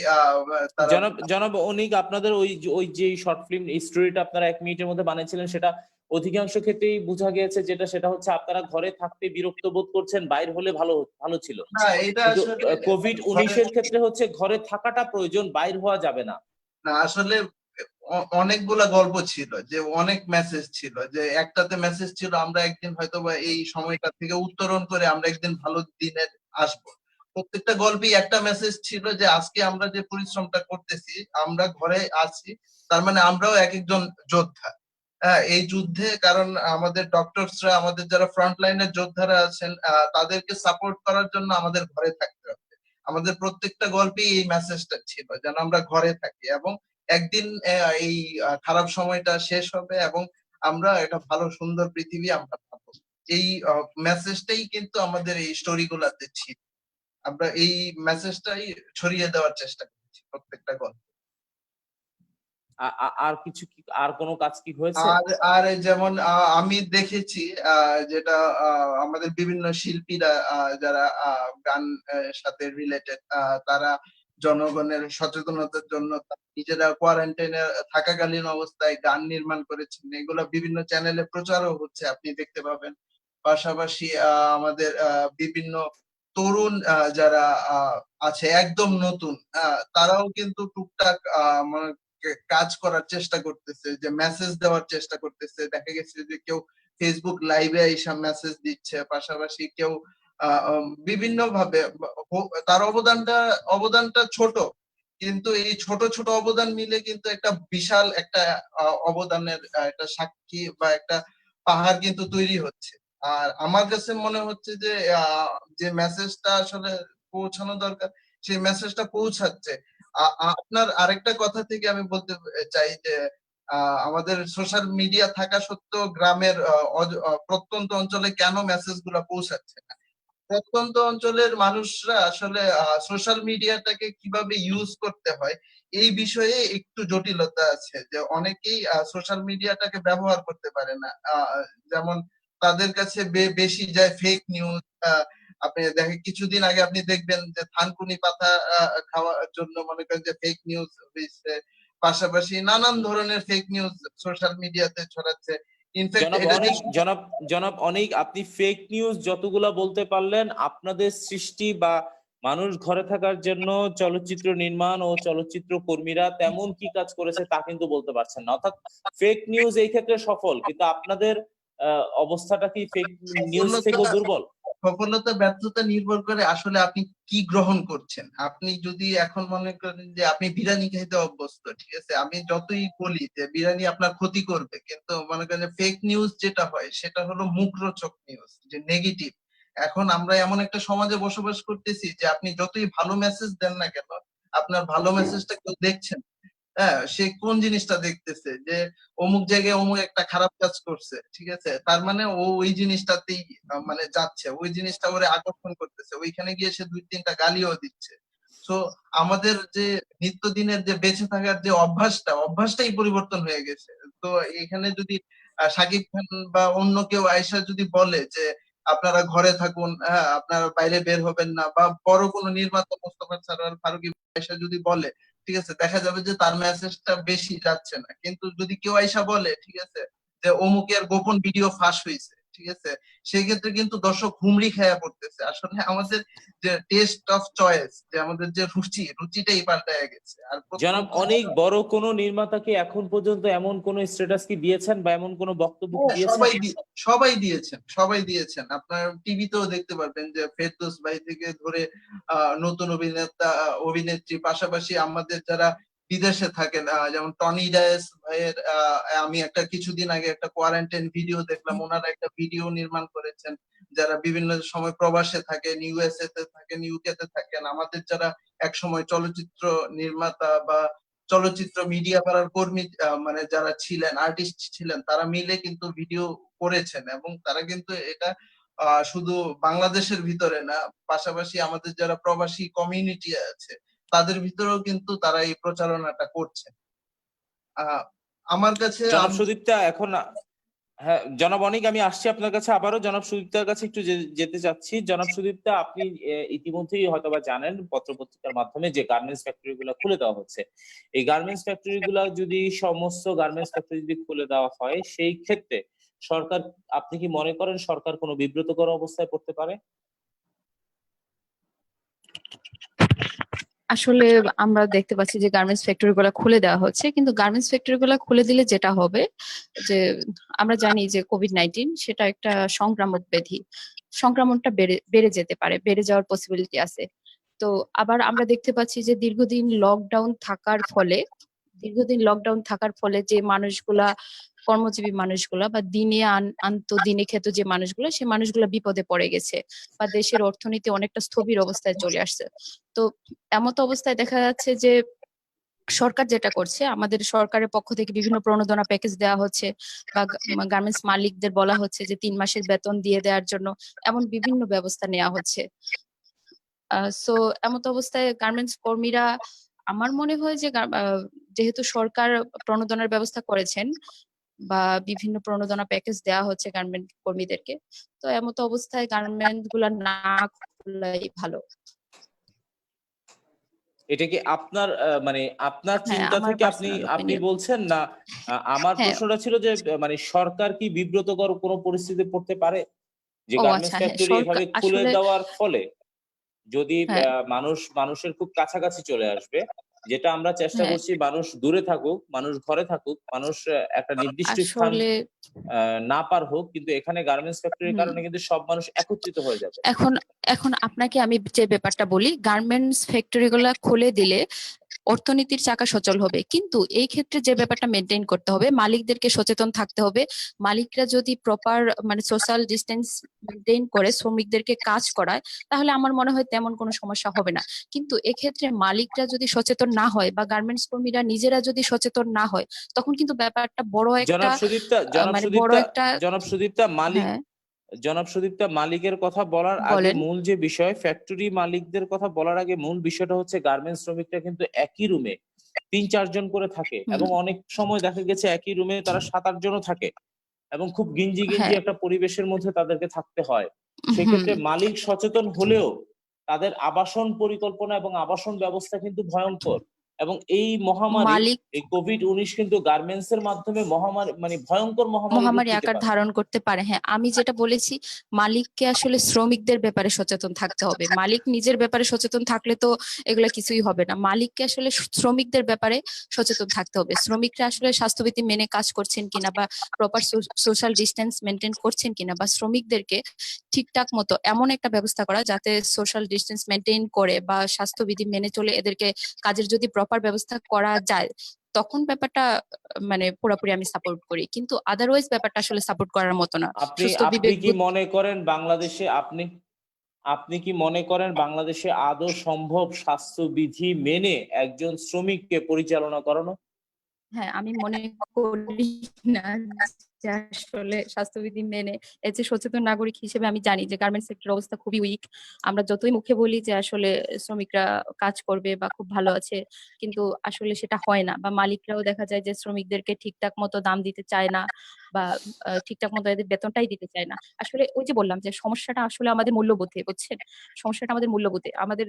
তারা জনাব অনিক, আপনাদের ওই যে শর্ট ফিল্ম স্টোরিটা আপনারা 1 মিনিটের মধ্যে বানিয়েছিলেন, সেটা অধিকাংশ ক্ষেত্রেই বোঝা গিয়েছে সেটা হচ্ছে আপনারা ঘরে থাকতে বিরক্ত বোধ করছেন, বাইর হলে ভালো ছিল। না, এটা কিন্তু আসলে কোভিড-19 এর ক্ষেত্রে হচ্ছে ঘরে থাকাটা প্রয়োজন, বাইর হওয়া যাবে না। না, আসলে অনেকগুলা গল্প ছিল, যে অনেক মেসেজ ছিল, যে একটাতে মেসেজ ছিল আমরা একদিন হয়তোবা এই সময়টা থেকে উত্তরণ করে আমরা একদিন ভালো দিনে আসবো। প্রত্যেকটা গল্পেই একটা মেসেজ ছিল যে আজকে আমরা যে পরিশ্রমটা করতেছি, আমরা ঘরে আছি, তার মানে আমরাও এক একজন যোদ্ধা। হ্যাঁ, এই যুদ্ধে, কারণ আমাদের ডক্টরসরা, আমাদের যারা ফ্রন্ট লাইনের যোদ্ধারা আছেন, তাদেরকে সাপোর্ট করার জন্য আমাদের ঘরে থাকতে হবে। আমাদের প্রত্যেকটা গল্পেই এই মেসেজটা ছিল যেন আমরা ঘরে থাকি এবং একদিন এই খারাপ সময়টা শেষ হবে এবং আমরা একটা ভালো সুন্দর পৃথিবী আমরা পাবো। এই মেসেজটাই কিন্তু আমাদের এই স্টোরি গুলাতে ছিল। আমরা এই মেসেজটাই ছড়িয়ে দেওয়ার চেষ্টা করছি প্রত্যেকটা গল্প। আর কিছু কি, আর কোনো কাজ কি হয়েছে? আর আর যেমন আমি দেখেছি যেটা আমাদের বিভিন্ন শিল্পীরা যারা গান সাথে রিলেটেড, তারা জনগণের সচেতনতার জন্য নিজেরা কোয়ারেন্টাইনে থাকাকালীন অবস্থায় গান নির্মাণ করেছেন, এগুলো বিভিন্ন চ্যানেলে প্রচারও হচ্ছে, আপনি দেখতে পাবেন। পাশাপাশি আমাদের বিভিন্ন তরুণ যারা আছে একদম নতুন, তারাও কিন্তু টুকটাক মানে কাজ করার চেষ্টা করতেছে, যে মেসেজ দেওয়ার চেষ্টা করতেছে। দেখা গেছে যে কেউ ফেসবুক লাইভে এইসব মেসেজ দিচ্ছে, পাশাপাশি কেউ বিভিন্ন ভাবে তার অবদানটা ছোট, কিন্তু এই ছোট ছোট অবদান মিলে কিন্তু একটা বিশাল একটা অবদানের একটা সাক্ষী বা একটা পাহাড় কিন্তু তৈরি হচ্ছে। আর আমার কাছে মনে হচ্ছে যে যে মেসেজটা আসলে পৌঁছানো দরকার, সেই মেসেজটা পৌঁছাচ্ছে। আপনার আরেকটা কথা থেকে আমি বলতে চাই যে আমাদের সোশ্যাল মিডিয়া থাকা সত্ত্বেও গ্রামের প্রত্যন্ত অঞ্চলে কেন মেসেজ গুলা পৌঁছাচ্ছে না? প্রত্যন্ত অঞ্চলের মানুষরা আসলে সোশ্যাল মিডিয়াটাকে কিভাবে ইউজ করতে হয় এই বিষয়ে একটু জটিলতা আছে, যে অনেকেই সোশ্যাল মিডিয়াটাকে ব্যবহার করতে পারে না। যেমন তাদের কাছে বেশি যায় ফেক নিউজ। আপনি দেখেন কিছুদিন আগে আপনি দেখবেন যে থানকুনি পাতা খাওয়ার জন্য মনে করেন যে ফেক নিউজ হয়েছে, পাশাপাশি নানান ধরনের ফেক নিউজ সোশ্যাল মিডিয়াতে ছড়াচ্ছে। ইনফ্যাক্ট জনাব এটা অনেক, জনাব অনেক, আপনি ফেক নিউজ যতগুলা বলতে পারলেন, আপনাদের সৃষ্টি বা মানুষ ঘরে থাকার জন্য চলচ্চিত্র নির্মাণ ও চলচ্চিত্র কর্মীরা তেমন কি কাজ করেছে তা কিন্তু বলতে পারছেন না। অর্থাৎ ফেক নিউজ এই ক্ষেত্রে সফল, কিন্তু আপনাদের অবস্থাটা কি ফেক নিউজ সফলতা থেকেও দুর্বল? সফলতা ব্যর্থতা নির্ভর করে আসলে আপনি কি গ্রহণ করছেন। আপনি যদি এখন মনে করেন যে আপনি বিরিয়ানি খাইতে অভ্যস্ত, ঠিক আছে, আমি যতই বলি যে বিরিয়ানি আপনার ক্ষতি করবে, কিন্তু মনে করেন যে ফেক নিউজ যেটা হয় সেটা হলো মুখরোচক নিউজ, যে নেগেটিভ। এখন আমরা এমন একটা সমাজে বসবাস করতেছি যে আপনি যতই ভালো মেসেজ দেন না কেন, আপনার ভালো মেসেজটা কেউ দেখছেন। হ্যাঁ, সে কোন জিনিসটা দেখতেছে যে অমুক জায়গায় অমুক একটা খারাপ কাজ করছে, ঠিক আছে, তার মানে ও ওই জিনিসটাতেই মানে যাচ্ছে, ওই জিনিসটা ওরে আকর্ষণ করতেছে, ওইখানে গিয়ে সে দুই তিনটা গালিও দিচ্ছে। তো আমাদের যে নিত্যদিনের যে বেঁচে থাকার যে অভ্যাসটাই পরিবর্তন হয়ে গেছে। তো এখানে যদি শাকিব খান বা অন্য কেউ আয়েশা যদি বলে যে আপনারা ঘরে থাকুন, হ্যাঁ, আপনারা বাইরে বের হবেন না, বা বড় কোনো নির্মাতা মোস্তফা সরোয়ার ফারুকী আয়েশা যদি বলে, ঠিক আছে, দেখা যাবে যে তার মেসেজটা বেশি যাচ্ছে না। কিন্তু যদি কেউ আইসা বলে, ঠিক আছে, যে অমুকের গোপন ভিডিও ফাঁস হয়েছে, ঠিক আছে, সেই ক্ষেত্রে কিন্তু দর্শক হুমড়ি খেয়া পড়তেছে। আসলে আমাদের যে টেস্ট অফ চয়েস, যে আমাদের যে রুচিটাই পাল্টায় গেছে। আর জনাব প্রত্যন্ত অনেক, বড় কোনো নির্মাতা কি এখন পর্যন্ত এমন কোনো স্ট্যাটাস কি দিয়েছেন বা এমন কোনো বক্তব্য কি হ্যাঁ, দিয়েছেন? সবাই দিয়েছেন। আপনার টিভিতেও দেখতে পারবেন যে ফেরদৌস ভাই থেকে ধরে নতুন অভিনেত্রী, পাশাপাশি আমাদের যারা বিদেশে থাকেন, যেমন টনি ডায়েস ভাইয়ের আমি একটা কিছুদিন আগে একটা কোয়ারেন্টাইন ভিডিও দেখলাম, ওনারা একটা ভিডিও নির্মাণ করেছেন। যারা বিভিন্ন সময় প্রবাসে থাকেন, ইউএসএ তে থাকেন, ইউকে তে থাকেন, আমাদের যারা একসময় চলচ্চিত্র নির্মাতা বা চলচ্চিত্র মিডিয়া পাড়ার কর্মী, মানে যারা ছিলেন, আর্টিস্ট ছিলেন, তারা মিলে কিন্তু ভিডিও করেছেন, এবং তারা কিন্তু এটা শুধু বাংলাদেশের ভিতরে না, পাশাপাশি আমাদের যারা প্রবাসী কমিউনিটি আছে তাদের ভিতরেও কিন্তু তারা এই প্রচারণাটা করছে। আহ আমার কাছে জনাব সুদীপ্তা, এখন হ্যাঁ জনাব অনিক, আমি আসছি আপনার কাছে আবারও। জনাব সুদীপ্তার কাছে একটু যেতে চাচ্ছি। জনাব সুদীপ্তা, আপনি ইতিমধ্যেই হয়তোবা জানেন পত্রপত্রিকার মাধ্যমে যে গার্মেন্টস ফ্যাক্টরি গুলো খুলে দেওয়া হচ্ছে। এই গার্মেন্টস ফ্যাক্টরি গুলা যদি, সমস্ত গার্মেন্টস ফ্যাক্টরি যদি খুলে দেওয়া হয়, সেই ক্ষেত্রে সরকার, আপনি কি মনে করেন সরকার কোনো বিব্রতকর অবস্থায় পড়তে পারে? আসলে আমরা দেখতে পাচ্ছি যে গার্মেন্টস ফ্যাক্টরি গুলা খুলে দেওয়া হচ্ছে, কিন্তু গার্মেন্টস ফ্যাক্টরি গুলা খুলে দিলে যেটা হবে যে, আমরা জানি যে কোভিড-19 সেটা একটা সংক্রামক ব্যাধি, সংক্রমণটা বেড়ে যেতে পারে, বেড়ে যাওয়ার পসিবিলিটি আছে। তো আবার আমরা দেখতে পাচ্ছি যে দীর্ঘদিন লকডাউন থাকার ফলে যে মানুষগুলা, কর্মজীবী মানুষগুলা বা আনতো দিনে খেত যে মানুষগুলা, সে মানুষগুলা বিপদে পড়ে গেছে, বা দেশের অর্থনীতি অনেকটা স্থবির অবস্থায় চলে আসছে। তো এমত অবস্থায় দেখা যাচ্ছে যে সরকার যেটা করছে, আমাদের সরকারের পক্ষ থেকে বিভিন্ন প্রণোদনা প্যাকেজ দেওয়া হচ্ছে, বা গার্মেন্টস মালিকদের বলা হচ্ছে যে 3 মাসের বেতন দিয়ে দেওয়ার জন্য এমন বিভিন্ন ব্যবস্থা নেওয়া হচ্ছে। সো এমত অবস্থায় গার্মেন্টস কর্মীরা, আমার মনে হয় যে যেহেতু সরকার প্রণোদনার ব্যবস্থা করেছেন বা বিভিন্ন প্রণোদনা প্যাকেজ দেওয়া হচ্ছে গার্মেন্ট কর্মীদেরকে, তো এমত অবস্থায় গার্মেন্ট গুলা না খোলাই ভালো। এটা কি আপনার মানে আপনার হ্যাঁ, চিন্তা আমার থেকে আপনি পার্সোনাল আপনি ওপিনিয়ন। বলছেন না? আমার হ্যাঁ। প্রশ্নটা ছিল যে মানে সরকার কি বিব্রতকর কোনো পরিস্থিতিতে পড়তে পারে? যে ও গার্মেন্টস আচ্ছা, হ্যাঁ ফ্যাক্টরি সরকার এভাবে খুলে আসলে, দেওয়ার ফলে যদি হ্যাঁ মানুষের খুব কাছাকাছি চলে আসবে, যেটা আমরা চেষ্টা হ্যাঁ করছি মানুষ দূরে থাকুক, মানুষ ঘরে থাকুক, মানুষ একটা নির্দিষ্ট স্থান আসলে না পার হোক, কিন্তু এখানে গার্মেন্টস ফ্যাক্টরির হুম, কারণে কিন্তু সব মানুষ একত্রিত হয়ে যাবে। এখন এখন আপনাকে আমি যে ব্যাপারটা বলি, গার্মেন্টস ফ্যাক্টরি গুলা খুলে দিলে অর্থনীতির চাকা সচল হবে, কিন্তু এই ক্ষেত্রে যে ব্যাপারটা মেনটেন করতে হবে, মালিকদেরকে সচেতন থাকতে হবে। মালিকরা যদি প্রপার মানে সোশ্যাল ডিস্টেন্স মেনটেন করে শ্রমিকদেরকে কাজ করায়, তাহলে আমার মনে হয় তেমন কোনো সমস্যা হবে না। কিন্তু এক্ষেত্রে মালিকরা যদি সচেতন না হয় বা গার্মেন্টস কর্মীরা নিজেরা যদি সচেতন না হয়, তখন কিন্তু ব্যাপারটা বড় একটা জনাব মানে বড় সুদীপ্তা, একটা, জনাব সুদীপ্তা মালিক, হ্যাঁ জনাব সুদীপ্তা মালিকের কথা বলার আগে বলেন। মূল যে বিষয়, ফ্যাক্টরি মালিকদের কথা বলার আগে মূল বিষয়টা হচ্ছে গার্মেন্টস শ্রমিকরা কিন্তু একই রুমে ৩-৪ জন করে থাকে, হুম, এবং অনেক সময় দেখা গেছে একই রুমে তারা ৭-৮ জনও থাকে, এবং খুব গিঞ্জি গিঞ্জি হ্যাঁ একটা পরিবেশের মধ্যে তাদেরকে থাকতে হয়। হুম, সেক্ষেত্রে মালিক সচেতন হলেও তাদের আবাসন পরিকল্পনা এবং আবাসন ব্যবস্থা কিন্তু ভয়ঙ্কর, এবং এই মহামারী, মালিক এই কোভিড-১৯ কিন্তু গার্মেন্টস এর মাধ্যমে মহামারী মানে ভয়ঙ্কর মহামারী রূপ মহামারী দিতে আকার পারে। ধারণ করতে পারে। হ্যাঁ, আমি যেটা বলেছি, মালিককে আসলে শ্রমিকদের ব্যাপারে সচেতন থাকতে হবে। মালিক নিজের ব্যাপারে সচেতন থাকলে তো এগুলা কিছুই হবে না। মালিককে আসলে শ্রমিকদের ব্যাপারে সচেতন থাকতে হবে। শ্রমিকরা আসলে স্বাস্থ্যবিধি মেনে কাজ করছেন কিনা বা প্রপার সোশ্যাল ডিস্টেন্স মেনটেন করছেন কিনা, বা শ্রমিকদেরকে ঠিকঠাক মতো এমন একটা ব্যবস্থা করা যাতে সোশ্যাল ডিস্টেন্স মেনটেন করে বা স্বাস্থ্যবিধি মেনে চলে এদেরকে কাজের যদি প্রপার ব্যবস্থা করা যায়, তখন ব্যাপারটা মানে পুরোপুরি আমি সাপোর্ট করি। কিন্তু আদারওয়াইজ ব্যাপারটা আসলে সাপোর্ট করার মতো না। আপনি সুস্থ আপনি বিবেক কি বুদ্ধি। মনে করেন বাংলাদেশে আপনি আপনি কি মনে করেন বাংলাদেশে আদৌ সম্ভব স্বাস্থ্যবিধি মেনে একজন শ্রমিককে পরিচালনা করানো? হ্যাঁ, আমি মনে করি না যে আসলে স্বাস্থ্যবিধি মেনে, এই যে সচেতন নাগরিক হিসেবে আমি জানি যে গার্মেন্টস সেক্টর অবস্থা খুবই উইক। আমরা যতই মুখে বলি যে আসলে শ্রমিকরা কাজ করবে বা খুব ভালো আছে, কিন্তু আসলে সেটা হয় না। বা মালিকরাও দেখা যায় যে শ্রমিকদেরকে ঠিকঠাক মতো দাম দিতে চায় না, বা ঠিকঠাক মতো এদের বেতনটাই দিতে চায় না। আসলে ওই যে বললাম যে সমস্যাটা আসলে আমাদের মূল্যবোধে, বুঝছেন? সমস্যাটা আমাদের মূল্যবোধে। আমাদের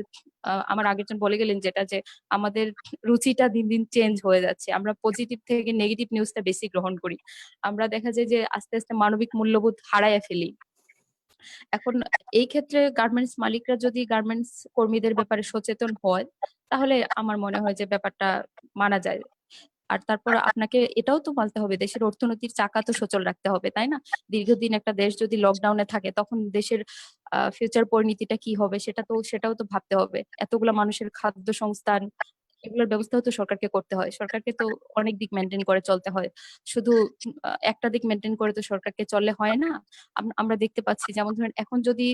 আমার আগের জন বলে গেলেন যেটা, যে আমাদের রুচিটা দিন দিন চেঞ্জ হয়ে যাচ্ছে। আমরা পজিটিভ থেকে নেগেটিভ নিউজটা বেশি গ্রহণ করি। আমরা দেখা যায় যে আস্তে আস্তে মানবিক মূল্যবোধ হারাইয়া ফেলি। এখন এই ক্ষেত্রে গার্মেন্টস মালিকরা যদি গার্মেন্টস কর্মীদের ব্যাপারে সচেতন হয়, তাহলে আমার মনে হয় যে ব্যাপারটা মানা যায়। আর তারপর আপনাকে এটাও তো বলতে হবে, দেশের অর্থনৈতিক চাকা তো সচল রাখতে হবে, তাই না? দীর্ঘদিন একটা দেশ যদি লকডাউনে থাকে, তখন দেশের ফিউচার পরিণতিটা কি হবে, সেটাও তো ভাবতে হবে। এতগুলা মানুষের খাদ্য সংস্থান, এগুলোর ব্যবস্থাও তো সরকারকে করতে হয়। সরকারকে তো অনেক দিক মেনটেন করে চলতে হয়। শুধু একটা দিক মেনটেন করে তো সরকারকে চললে হয় না। আমরা দেখতে পাচ্ছি, যেমন ধরেন এখন যদি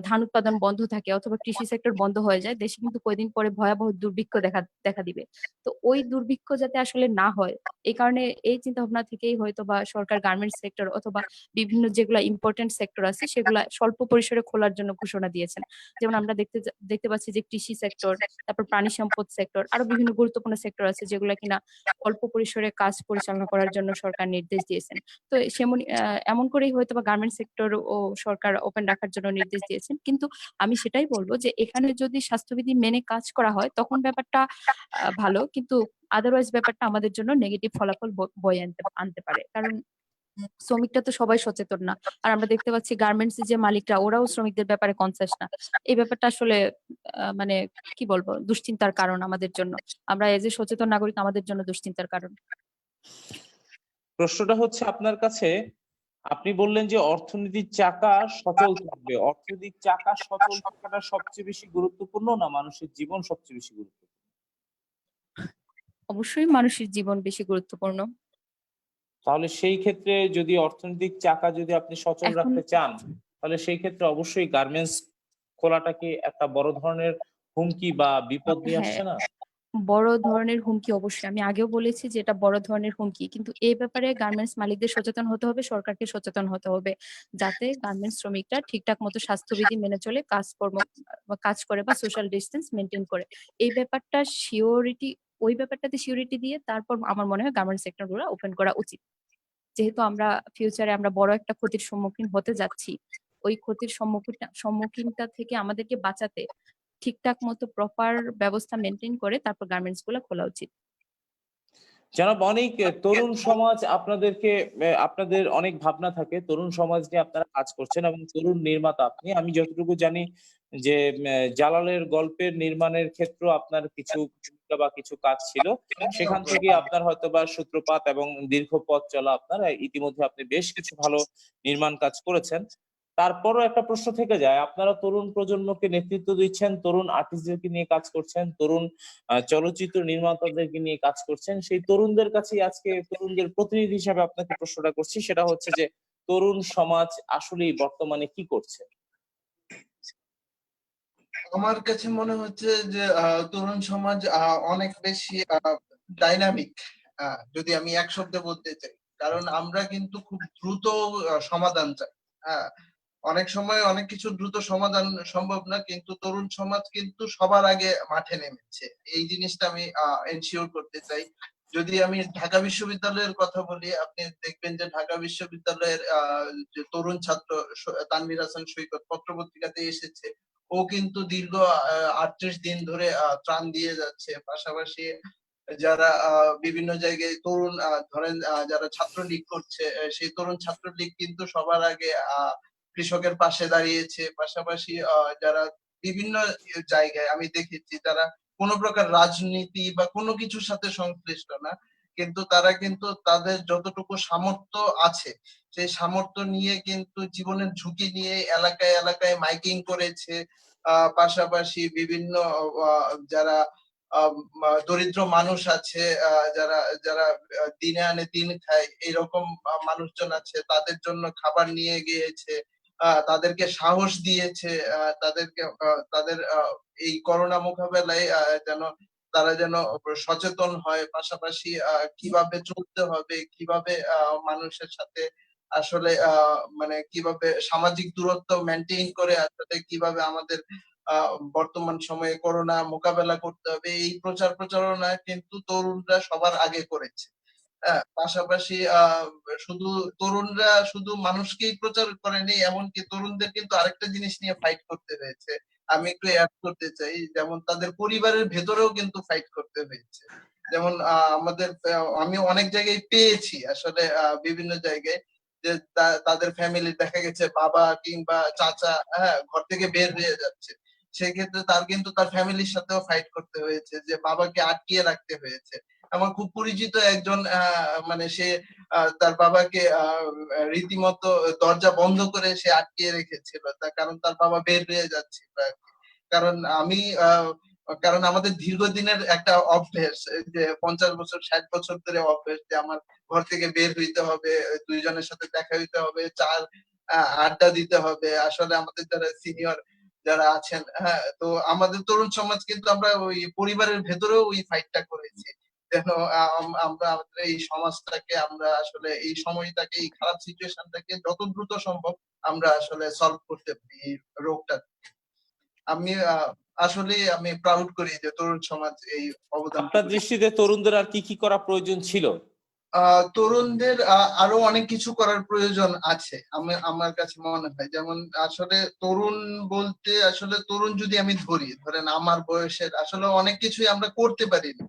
ধান উৎপাদন বন্ধ থাকে অথবা কৃষি সেক্টর বন্ধ হয়ে যায়, দেশে কিন্তু কয়েকদিন পরে ভয়াবহ দুর্ভিক্ষ দেখা দেখা দিবে। তো ওই দুর্ভিক্ষ যাতে আসলে না হয়, এই কারণে এই চিন্তা ভাবনা থেকেই হয়তো বা সরকার গার্মেন্টস সেক্টর অথবা বিভিন্ন যেগুলা ইম্পর্টেন্ট সেক্টর আছে সেগুলা স্বল্প পরিসরে খোলার জন্য ঘোষণা দিয়েছেন। যেমন আমরা দেখতে পাচ্ছি যে কৃষি সেক্টর, তারপর প্রাণী সম্পদ সেক্টর, আরো বিভিন্ন গুরুত্বপূর্ণ সেক্টর আছে যেগুলো কিনা অল্প পরিসরে কাজ পরিচালনা করার জন্য সরকার নির্দেশ দিয়েছেন। তো সেমন এমন করেই হয়তো বা গার্মেন্ট সেক্টর ও সরকার ওপেন রাখার জন্য নির্দেশ দিয়েছেন। কিন্তু আমি সেটাই বলবো যে এখানে যদি স্বাস্থ্যবিধি মেনে কাজ করা হয়, তখন ব্যাপারটা ভালো, কিন্তু আদারওয়াইজ ব্যাপারটা আমাদের জন্য নেগেটিভ ফলাফল বয়ে আনতে পারে। কারণ শ্রমিকটা তো সবাই সচেতন না। আর আমরা দেখতে পাচ্ছি গার্মেন্টস যে মালিকরা, ওরাও শ্রমিকদের ব্যাপারে কনসাস না। এই ব্যাপারটা আসলে মানে কি বলবো, দুশ্চিন্তার কারণ আমাদের জন্য। আমরা এজ এ সচেতন নাগরিক, আমাদের জন্য দুশ্চিন্তার কারণ। প্রশ্নটা হচ্ছে আপনার কাছে, আপনি বললেন যে অর্থনীতির চাকা সচল থাকবে। অর্থনৈতিক চাকা সচল থাকাটা সবচেয়ে বেশি গুরুত্বপূর্ণ, না মানুষের জীবন সবচেয়ে বেশি গুরুত্বপূর্ণ? অবশ্যই মানুষের জীবন বেশি গুরুত্বপূর্ণ। তাহলে সেই ক্ষেত্রে যদি অর্থনৈতিক চাকা যদি আপনি সচল এখন রাখতে চান, তাহলে সেই ক্ষেত্রে অবশ্যই গার্মেন্টস খোলাটা কি একটা বড় ধরনের হুমকি বা বিপদ নিয়ে হ্যাঁ, আসছে না? বড় ধরনের হুমকি অবশ্যই। আমি আগেও বলেছি যে এটা বড় ধরনের হুমকি। কিন্তু এই ব্যাপারে গার্মেন্টস মালিকদের সচেতন হতে হবে, সরকারকে সচেতন হতে হবে। যাতে গার্মেন্টস শ্রমিকরা ঠিকঠাক মতো স্বাস্থ্যবিধি মেনে চলে কাজ করে বা সোশ্যাল ডিসট্যান্স মেইনটেইন করে। এই ব্যাপারটা ওই ব্যাপারটাতে সিওরিটি দিয়ে তারপর আমার মনে হয় গার্মেন্টস সেক্টরগুলো ওপেন করা উচিত। যেহেতু আমরা ফিউচারে আমরা বড় একটা ক্ষতির সম্মুখীন হতে যাচ্ছি, ওই ক্ষতির সম্মুখীনটা থেকে আমাদেরকে বাঁচাতে ঠিকঠাক মতো প্রপার ব্যবস্থা মেনটেন করে তারপর গার্মেন্টস গুলা খোলা উচিত। জনাব অনেক তরুণ সমাজ আপনাদেরকে আপনাদের অনেক ভাবনা থাকে। তরুণ সমাজ নিয়ে আপনারা কাজ করছেন এবং তরুণ নির্মাতা আপনি। আমি যতটুকু জানি যে জালালের গল্পের নির্মাণের ক্ষেত্রেও আপনার কিছু ভূমিকা বা কিছু কাজ ছিল। সেখান থেকে আপনার হয়তোবা সূত্রপাত এবং দীর্ঘ পথ চলা আপনার। ইতিমধ্যে আপনি বেশ কিছু ভালো নির্মাণ কাজ করেছেন। তারপরও একটা প্রশ্ন থেকে যায়, আপনারা তরুণ প্রজন্মকে নেতৃত্ব দিচ্ছেন, তরুণ আর্টিস্টদেরকে নিয়ে কাজ করছেন, তরুণ চলচ্চিত্র নির্মাতাদেরকে নিয়ে কাজ করছেন। সেই তরুণদের কাছেই আজকে তরুণদের প্রতিনিধি হিসাবে আপনাকে প্রশ্নটা করছি। সেটা হচ্ছে যে তরুণ সমাজ আসলেই বর্তমানে কি করছে? আমার কাছে মনে হচ্ছে যে তরুণ সমাজ অনেক বেশি ডাইনামিক, যদি আমি এক শব্দে বলতে চাই। কারণ আমরা কিন্তু খুব দ্রুত সমাধান চাই। হ্যাঁ, অনেক সময় অনেক কিছু দ্রুত সমাধান সম্ভব না, কিন্তু তরুণ সমাজ কিন্তু সবার আগে মাঠে নেমেছে। এই জিনিসটা আমি এনশিওর করতে চাই। যদি আমি ঢাকা বিশ্ববিদ্যালয়ের কথা বলি, আপনি দেখবেন যে ঢাকা বিশ্ববিদ্যালয়ের যে তরুণ ছাত্র তানভীর হাসান সৈকত পত্র-পত্রিকাতে এসেছে। ও কিন্তু দীর্ঘ ৩৮ দিন ধরে ত্রাণ দিয়ে যাচ্ছে। পাশাপাশি যারা বিভিন্ন জায়গায় তরুণ ধরেন যারা ছাত্রলীগ করছে, সেই তরুণ ছাত্রলীগ কিন্তু সবার আগে কৃষকের পাশে দাঁড়িয়েছে। পাশাপাশি যারা বিভিন্ন জায়গায় আমি দেখেছি যারা কোন প্রকার রাজনীতি বা কোনো কিছুর সাথে সংশ্লিষ্ট না। কিন্তু তারা কিন্তু তাদের যতটুকু সামর্থ্য আছে, সেই সামর্থ্য নিয়ে কিন্তু জীবনের ঝুঁকি নিয়ে এলাকায়, এলাকায় মাইকিং করেছে। পাশাপাশি বিভিন্ন যারা দরিদ্র মানুষ আছে, যারা যারা দিনে আনে দিন খায়, এরকম মানুষজন আছে, তাদের জন্য খাবার নিয়ে গিয়েছে। তাদেরকে সাহস দিয়েছে, তাদেরকে তাদের এই করোনা মোকাবেলায় যেন তারা যেন সচেতন হয়। পাশাপাশি কিভাবে চলতে হবে, কিভাবে মানুষের সাথে আসলে মানে কিভাবে সামাজিক দূরত্ব মেইনটেইন করে আসলে কিভাবে আমাদের বর্তমান সময়ে করোনা মোকাবেলা করতে হবে, এই প্রচার প্রচারণা কিন্তু তরুণরা সবার আগে করেছে। হ্যাঁ, পাশাপাশি শুধু তরুণরা শুধু মানুষকেই প্রচার করেনি, এমনকি তরুণদের কিন্তু আরেকটা জিনিস নিয়ে ফাইট করতে হয়েছে। আমি একটু এড করতে চাই, যেমন তাদের পরিবারের ভেতরেও কিন্তু ফাইট করতে হয়েছে। যেমন আমাদের আমি অনেক জায়গায় পেয়েছি আসলে বিভিন্ন জায়গায় যে তাদের ফ্যামিলি দেখা গেছে বাবা কিংবা চাচা, হ্যাঁ, ঘর থেকে বের হয়ে যাচ্ছে। সেক্ষেত্রে তার কিন্তু তার ফ্যামিলির সাথেও ফাইট করতে হয়েছে, যে বাবাকে আটকিয়ে রাখতে হয়েছে। আমার খুব পরিচিত একজন মানে সে তার বাবাকে রীতিমতো দরজা বন্ধ করে সে আটকিয়ে রেখেছিল। তার কারণ তার বাবা বের হয়ে যাচ্ছিল আরকি। কারণ আমি কারণ আমাদের দীর্ঘদিনের একটা অভ্যাস যে ৫০ বছর ৬০ বছর ধরে অভ্যাস যে আমার ঘর থেকে বের হইতে হবে, ২ জনের সাথে দেখা হইতে হবে, আড্ডা দিতে হবে। আসলে আমাদের যারা সিনিয়র যারা আছেন, হ্যাঁ? তো আমাদের তরুণ সমাজ কিন্তু আমরা ওই পরিবারের ভেতরেও ওই ফাইটটা করেছি। যেন আমরা আমাদের এই সমাজটাকে আমরা আসলে এই সময়টাকে, এই খারাপ সিচুয়েশনটাকে যত দ্রুত সম্ভব আমরা আসলে সলভ করতে পারি এই রোগটা। আমি আসলেই আমি প্রাউড করি যে তরুণ সমাজ এই অবদানটুকু আপনার দৃষ্টিতে তরুণদের আর কি করা প্রয়োজন ছিল? তরুণদের আরো অনেক কিছু করার প্রয়োজন আছে। আমার কাছে মনে হয়। যেমন আসলে তরুণ বলতে আসলে তরুণ যদি আমি ধরেন আমার বয়সের আসলে অনেক কিছুই আমরা করতে পারি না।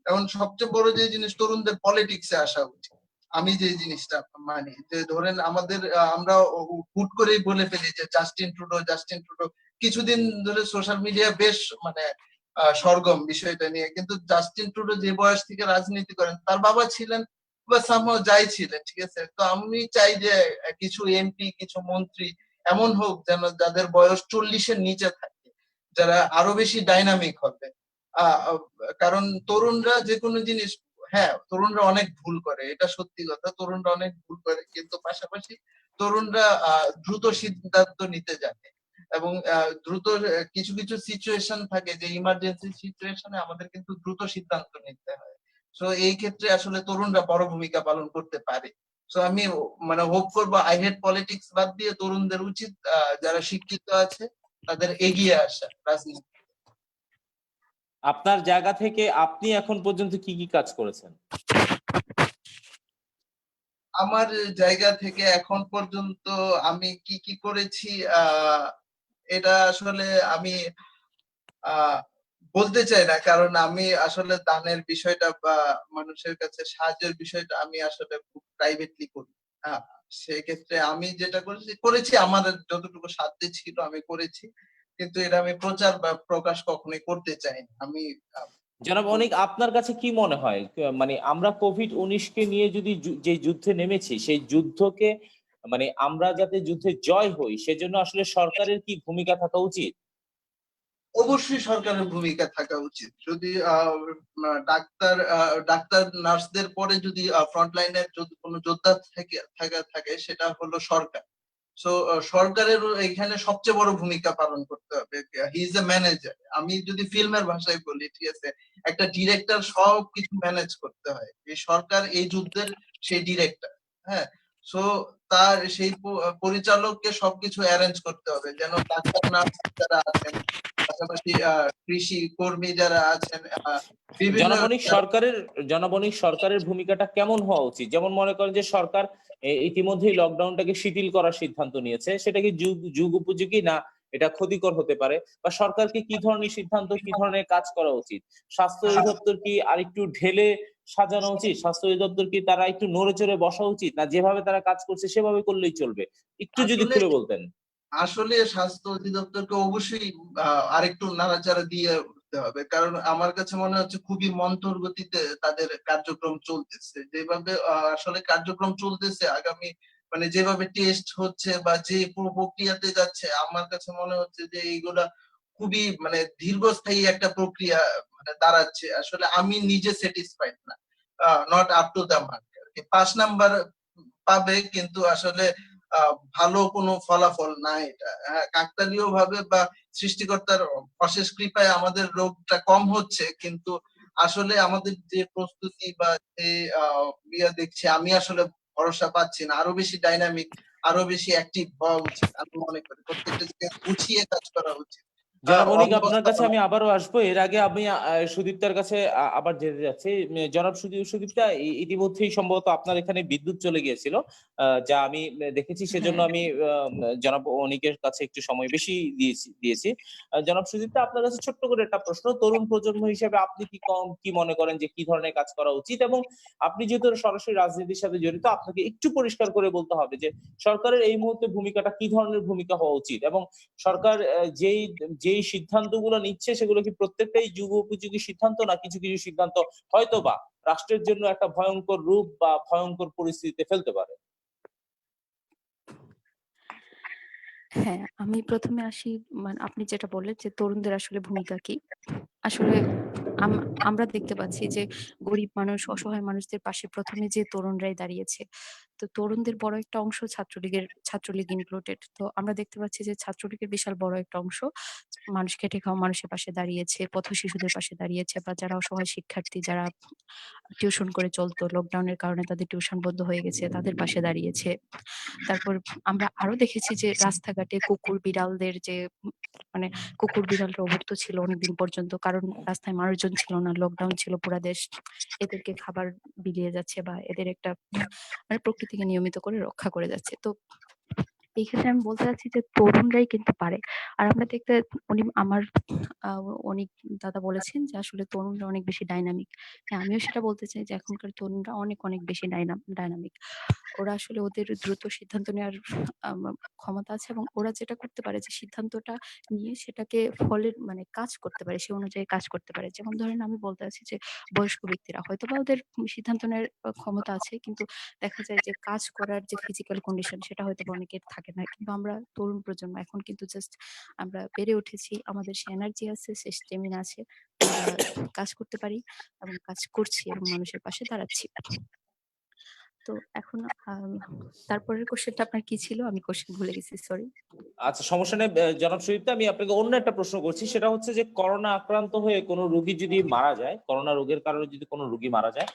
এখন সবচেয়ে বড় যে জিনিস তরুণদের পলিটিক্স এ আসা উচিত। আমি যে জিনিসটা মানি যে ধরেন আমাদের আমরা হুট করেই বলে ফেলি যে জাস্টিন ট্রুডো কিছুদিন ধরে সোশ্যাল মিডিয়া বেশ মানে সরগম বিষয়টা নিয়ে। কিন্তু জাস্টিন ট্রুডো যে বয়স থেকে রাজনীতি করেন তার বাবা ছিলেন বা সামহাও যাই ছিলেন, ঠিক আছে? তো আমি চাই যে কিছু এমপি, কিছু মন্ত্রী এমন হোক যেন যাদের বয়স ৪০ এর নিচে থাকে, যারা আরো বেশি ডাইনামিক হবে। কারণ তরুণরা যেকোনো জিনিস, হ্যাঁ, তরুণরা অনেক ভুল করে, এটা সত্যি কথা। তরুণরা অনেক ভুল করে, কিন্তু পাশাপাশি তরুণরা দ্রুত সিদ্ধান্ত নিতে জানে। এবং দ্রুত কিছু কিছু সিচুয়েশন থাকে যে ইমার্জেন্সি সিচুয়েশনে আমাদের কিন্তু দ্রুত সিদ্ধান্ত নিতে হয়। সো এই ক্ষেত্রে আসলে তরুণরা বড় ভূমিকা পালন করতে পারে। সো আমি মানে হোপ করবো আই হেট পলিটিক্স বাদ দিয়ে তরুণদের উচিত যারা শিক্ষিত আছে তাদের এগিয়ে আসা রাজনীতি। আপনার জায়গা থেকে আপনি এখন পর্যন্ত কি কি কাজ করেছেন? আমার জায়গা থেকে এখন পর্যন্ত আমি কি কি করেছি এটা আসলে আমি আহ বলতে চাই না, কারণ আমি আসলে দানের বিষয়টা বা মানুষের কাছে সাহায্যের বিষয়টা আমি আসলে খুব প্রাইভেটলি করি। আহ, সেক্ষেত্রে আমি যেটা করেছি আমার যতটুকু সাধ্যে ছিল আমি করেছি, কিন্তু এটা আমি প্রচার বা প্রকাশ কখনোই করতে চাই না। আমি জনাব অনিক, আপনার কাছে কি মনে হয় মানে আমরা কোভিড-19 কে নিয়ে যদি যে যুদ্ধে নেমেছি সেই যুদ্ধকে মানে আমরা যাতে যুদ্ধে জয় হই সেজন্য আসলে সরকারের কি ভূমিকা থাকা উচিত? অবশ্যই সরকারের ভূমিকা থাকা উচিত। যদি ডাক্তার নার্সদের পরে যদি ফ্রন্ট লাইনের যদি কোনো যোদ্ধা থাকে সেটা হলো সরকার। সো সরকারের এখানে সবচেয়ে বড় ভূমিকা পালন করতে হবে। He is a manager. আমি যদি ফিল্মের ভাষায় বলি, ঠিক আছে, একটা ডিরেক্টর সব কিছু ম্যানেজ করতে হয়। এই সরকার এই যুদ্ধের সেই ডিরেক্টর। হ্যাঁ, সো তার সেই পরিচালককে সবকিছু অ্যারেঞ্জ করতে হবে যেন ডাক্তার নার্স যারা আছেন, পাশাপাশি কৃষি কর্মী যারা আছেন, বিভিন্ন জনাব অনিক, সরকারের ভূমিকাটা কেমন হওয়া উচিত? যেমন মনে করেন যে সরকার ইতিমধ্যেই লকডাউনটাকে শিথিল করার সিদ্ধান্ত নিয়েছে। সেটা কি যুগ উপযোগী না এটা ক্ষতিকর হতে পারে? বা সরকারকে কি ধরনের সিদ্ধান্ত, কি ধরনের কাজ করা উচিত? স্বাস্থ্য অধিদপ্তর কি আরেকটু ঢেলে সাজানো উচিত? স্বাস্থ্য অধিদপ্তর কি তারা একটু নড়েচড়ে বসা উচিত? না যেভাবে তারা কাজ করছে সেভাবে করলেই চলবে? একটু যদি আসলে খুলে বলতেন। আসলে স্বাস্থ্য অধিদপ্তরকে অবশ্যই আরেকটু নাড়াচাড়া দিয়ে উঠতে হবে, কারণ আমার কাছে মনে হচ্ছে খুবই মন্থর গতিতে তাদের কার্যক্রম চলতেছে। যেভাবে আসলে কার্যক্রম চলতেছে আগামী মানে যেভাবে টেস্ট হচ্ছে বা যে প্রক্রিয়াতে যাচ্ছে, আমার কাছে মনে হচ্ছে যে এইগুলা খুবই মানে দীর্ঘস্থায়ী একটা প্রক্রিয়া মানে দাঁড়াচ্ছে। আসলে আমি নিজে স্যাটিসফাইড না, not up to the mark. 5 number পাবে কিন্তু আসলে ভালো কোনো ফলাফল না এটা। হ্যাঁ, কাকতালীয় ভাবে বা সৃষ্টিকর্তার অশেষ কৃপায় আমাদের রোগটা কম হচ্ছে, কিন্তু আসলে আমাদের যে প্রস্তুতি বা যে দেখছি আমি আসলে ভরসা পাচ্ছি না। আরো বেশি ডাইনামিক, আরো বেশি অ্যাক্টিভ হওয়া উচিত। আমি মনে করি প্রত্যেকটা জায়গায় গুছিয়ে কাজ করা উচিত। জনাব অনিক, আপনার কাছে অব্যবস্থাপনা। আমি আবারও আসবো। এর আগে আমি সুদীপ্তার কাছে আবার যেতে যাচ্ছি। জনাব সুদীপ্তা, ইতিমধ্যেই সম্ভবত আপনার এখানে বিদ্যুৎ চলে গিয়েছিল। যা আমি দেখেছি, সেজন্য হ্যাঁ, আমি জনাব অনিকের কাছে একটু সময় বেশি দিয়েছি। জনাব সুদীপ্তা, আপনার কাছে ছোট্ট করে একটা প্রশ্ন। তরুণ প্রজন্ম হিসেবে আপনি কি মনে করেন যে কি ধরনের কাজ করা উচিত? এবং আপনি যেহেতু সরাসরি রাজনীতির সাথে জড়িত, আপনাকে একটু পরিষ্কার করে বলতে হবে যে সরকারের এই মুহূর্তে ভূমিকাটা কি ধরনের ভূমিকা হওয়া উচিত? এবং সরকার যেই সিদ্ধান্তগুলো নিচ্ছে সেগুলো কি প্রত্যেকটাই যুগোপযোগী সিদ্ধান্ত, না কিছু কিছু সিদ্ধান্ত হয়তোবা রাষ্ট্রের জন্য একটা ভয়ঙ্কর রূপ বা ভয়ঙ্কর পরিস্থিতিতে ফেলতে পারে? হ্যাঁ, আমি প্রথমে আসি, মানে আপনি যেটা বললেন যে তরুণদের আসলে ভূমিকা কি? আসলে আমরা দেখতে পাচ্ছি যে গরিব মানুষ, অসহায় মানুষদের পাশে প্রথমে যে তরুণরাই দাঁড়িয়েছে। তো তরুণদের বড় একটা অংশ ছাত্রলীগ ইনক্লুডেড। তো আমরা দেখতে পাচ্ছি যে ছাত্রলীগের বিশাল বড় একটা অংশ মানুষ খেটে খাওয়া মানুষের পাশে দাঁড়িয়েছে, পথ-শিশুদের পাশে দাঁড়িয়েছে, বা যারা অসহায় শিক্ষার্থী, যারা টিউশন করে চলতো, লকডাউনের কারণে তাদের টিউশন বন্ধ হয়ে গেছে, তাদের পাশে দাঁড়িয়েছে। তারপর আমরা আরো দেখেছি যে রাস্তাঘাটে কুকুর বিড়ালদের যে মানে কুকুর বিড়ালরা অভুক্ত ছিল অনেকদিন পর্যন্ত, কারণ রাস্তায় মানুষজন ছিল না, লকডাউন ছিল পুরা দেশ। এদেরকে খাবার বিলিয়ে যাচ্ছে বা এদের একটা মানে প্রকৃতিকে নিয়মিত করে রক্ষা করে যাচ্ছে। তো এই ক্ষেত্রে আমি বলতে চাচ্ছি যে তরুণরাই কিন্তু পারে। আর আমরা দেখতে আমার অনেক দাদা বলেছেন যে আসলে তরুণরা অনেক বেশি ডাইনামিক। হ্যাঁ, আমিও সেটা বলতে চাই যে এখনকার তরুণরা অনেক বেশি ডাইনামিক। ওরা আসলে ওদের দ্রুত সিদ্ধান্ত নেওয়ার আম ক্ষমতা আছে, এবং ওরা যেটা করতে পারে যে সিদ্ধান্তটা নিয়ে সেটাকে ফলের মানে কাজ করতে পারে, সে অনুযায়ী কাজ করতে পারে। যেমন ধরেন আমি বলতে চাচ্ছি যে বয়স্ক ব্যক্তিরা হয়তোবা ওদের সিদ্ধান্ত নেওয়ার ক্ষমতা আছে, কিন্তু দেখা যায় যে কাজ করার যে ফিজিক্যাল কন্ডিশন সেটা হয়তোবা অনেকের থাকে না। কিন্তু আমরা তরুণ প্রজন্ম এখন কিন্তু জাস্ট আমরা বেড়ে উঠেছি। আমাদের সে এনার্জি আছে, সে স্ট্যামিনা আছে। আমরা কাজ করতে পারি এবং কাজ করছি এবং মানুষের পাশে দাঁড়াচ্ছি। তো এখন তারপরের কোশ্চেনটা আপনার কি ছিল? আমি কোশ্চেন ভুলে গেছি, সরি। আচ্ছা, সমস্যা নেই। জনাব সুদীপ্তা, আমি আপনাকে অন্য একটা প্রশ্ন করছি। সেটা হচ্ছে যে করোনা আক্রান্ত হয়ে কোনো রোগী যদি মারা যায়, করোনা রোগের কারণে যদি কোনো রোগী মারা যায়,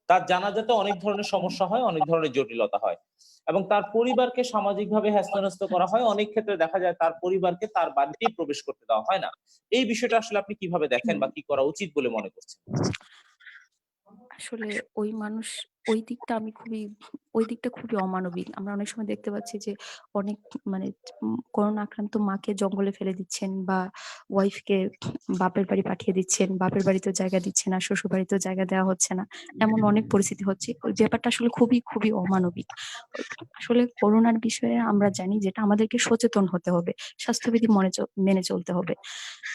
তার জানাজাতে অনেক ধরনের সমস্যা হয়, অনেক ধরনের জটিলতা হয় এবং তার পরিবারকে সামাজিকভাবে হেস্তনেস্ত করা হয়। অনেক ক্ষেত্রে দেখা যায় তার পরিবারকে তার বাড়িতেই প্রবেশ করতে দেওয়া হয় না। এই বিষয়টা আসলে আপনি কিভাবে দেখেন বা কি করা উচিত বলে মনে করছেন? আসলে ওই মানুষ ওই দিকটা খুবই অমানবিক। আমরা অনেক সময় দেখতে পাচ্ছি যে অনেক মানে করোনা আক্রান্ত মাকে জঙ্গলে ফেলে দিচ্ছেন বা ওয়াইফকে বাপের বাড়ি পাঠিয়ে দিচ্ছেন। বাপের বাড়িতেও জায়গা দিচ্ছে না, শ্বশুর বাড়িতেও জায়গা দেওয়া হচ্ছে না। এমন অনেক পরিস্থিতি হচ্ছে। ওই ব্যাপারটা আসলে খুবই অমানবিক। আসলে করোনার বিষয়ে আমরা জানি যেটা আমাদেরকে সচেতন হতে হবে। স্বাস্থ্যবিধি মেনে চলতে হবে।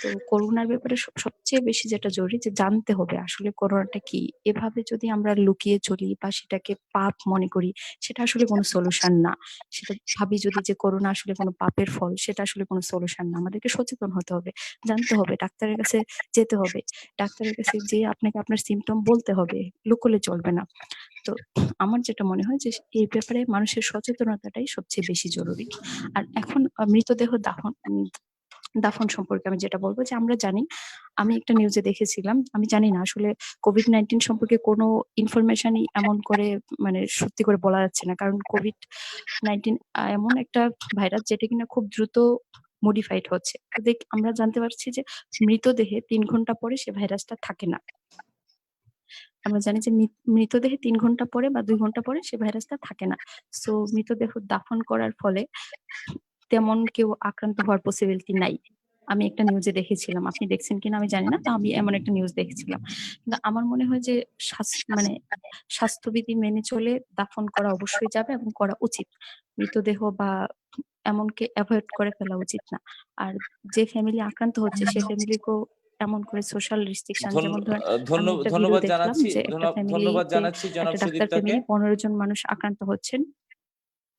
তো করোনার ব্যাপারে সবচেয়ে বেশি যেটা জরুরি যে জানতে হবে আসলে করোনাটা কি। এভাবে যদি আমরা লুকিয়ে চলি বা সেটাকে পাপ মনে করি, সেটা আসলে কোনো সলিউশন না। সেটা ভাবি যদি যে করোনা আসলে কোনো পাপের ফল, সেটা আসলে কোনো সলিউশন না। আমাদেরকে সচেতন হতে হবে, জানতে হবে, ডাক্তারের কাছে যেতে হবে। ডাক্তারের কাছে যেয়ে আপনাকে আপনার সিম্পটম বলতে হবে, লুকোলে চলবে না। তো আমার যেটা মনে হয় যে এই ব্যাপারে মানুষের সচেতনতাটাই সবচেয়ে বেশি জরুরি। আর এখন মৃতদেহ দাফন সম্পর্কে আমি যেটা বলবো যে আমরা জানি, আমি একটা নিউজে দেখেছিলাম, আমি জানি না আসলে কোভিড-19 সম্পর্কে কোনো ইনফরমেশনই এমন করে মানে সত্যি করে বলা যাচ্ছে না। কারণ কোভিড-19 এমন একটা ভাইরাস যেটা কিনা খুব দ্রুত মডিফাইড হচ্ছে। তো আমরা জানতে পারছি যে মৃতদেহে ৩ ঘন্টা পরে সে ভাইরাসটা থাকে না। আমরা জানি যে মৃতদেহে ৩ ঘন্টা পরে বা ২ ঘন্টা পরে সে ভাইরাসটা থাকে না। সো মৃতদেহ দাফন করার ফলে তেমন কেউ আক্রান্ত হওয়ার পসিবিলিটি নাই। আমি একটা নিউজে দেখেছিলাম। আপনি দেখছেন কিনা আমি জানি না। তো আমি এমন একটা নিউজ দেখেছিলাম। কিন্তু আমার মনে হয় যে মানে স্বাস্থ্যবিধি মেনে চলে দাফন করা অবশ্যই যাবে এবং করা উচিত। মৃতদেহ বা এমনকি এভয়েড করে ফেলা উচিত না। আর যে ফ্যামিলি আক্রান্ত হচ্ছে সে ফ্যামিলিকেও এমন করে সোশ্যাল রেস্ট্রিকশন, যেমন ধরেন আমি একটা ভিডিও ধন্যবাদ দেখলাম জানাচ্ছি যে একটা ধন্যবাদ ফ্যামিলিতে জানাচ্ছি জনাব একটা ডাক্তার সুদীপ্তাকে। ফ্যামিলি ১৫ জন মানুষ আক্রান্ত হচ্ছেন।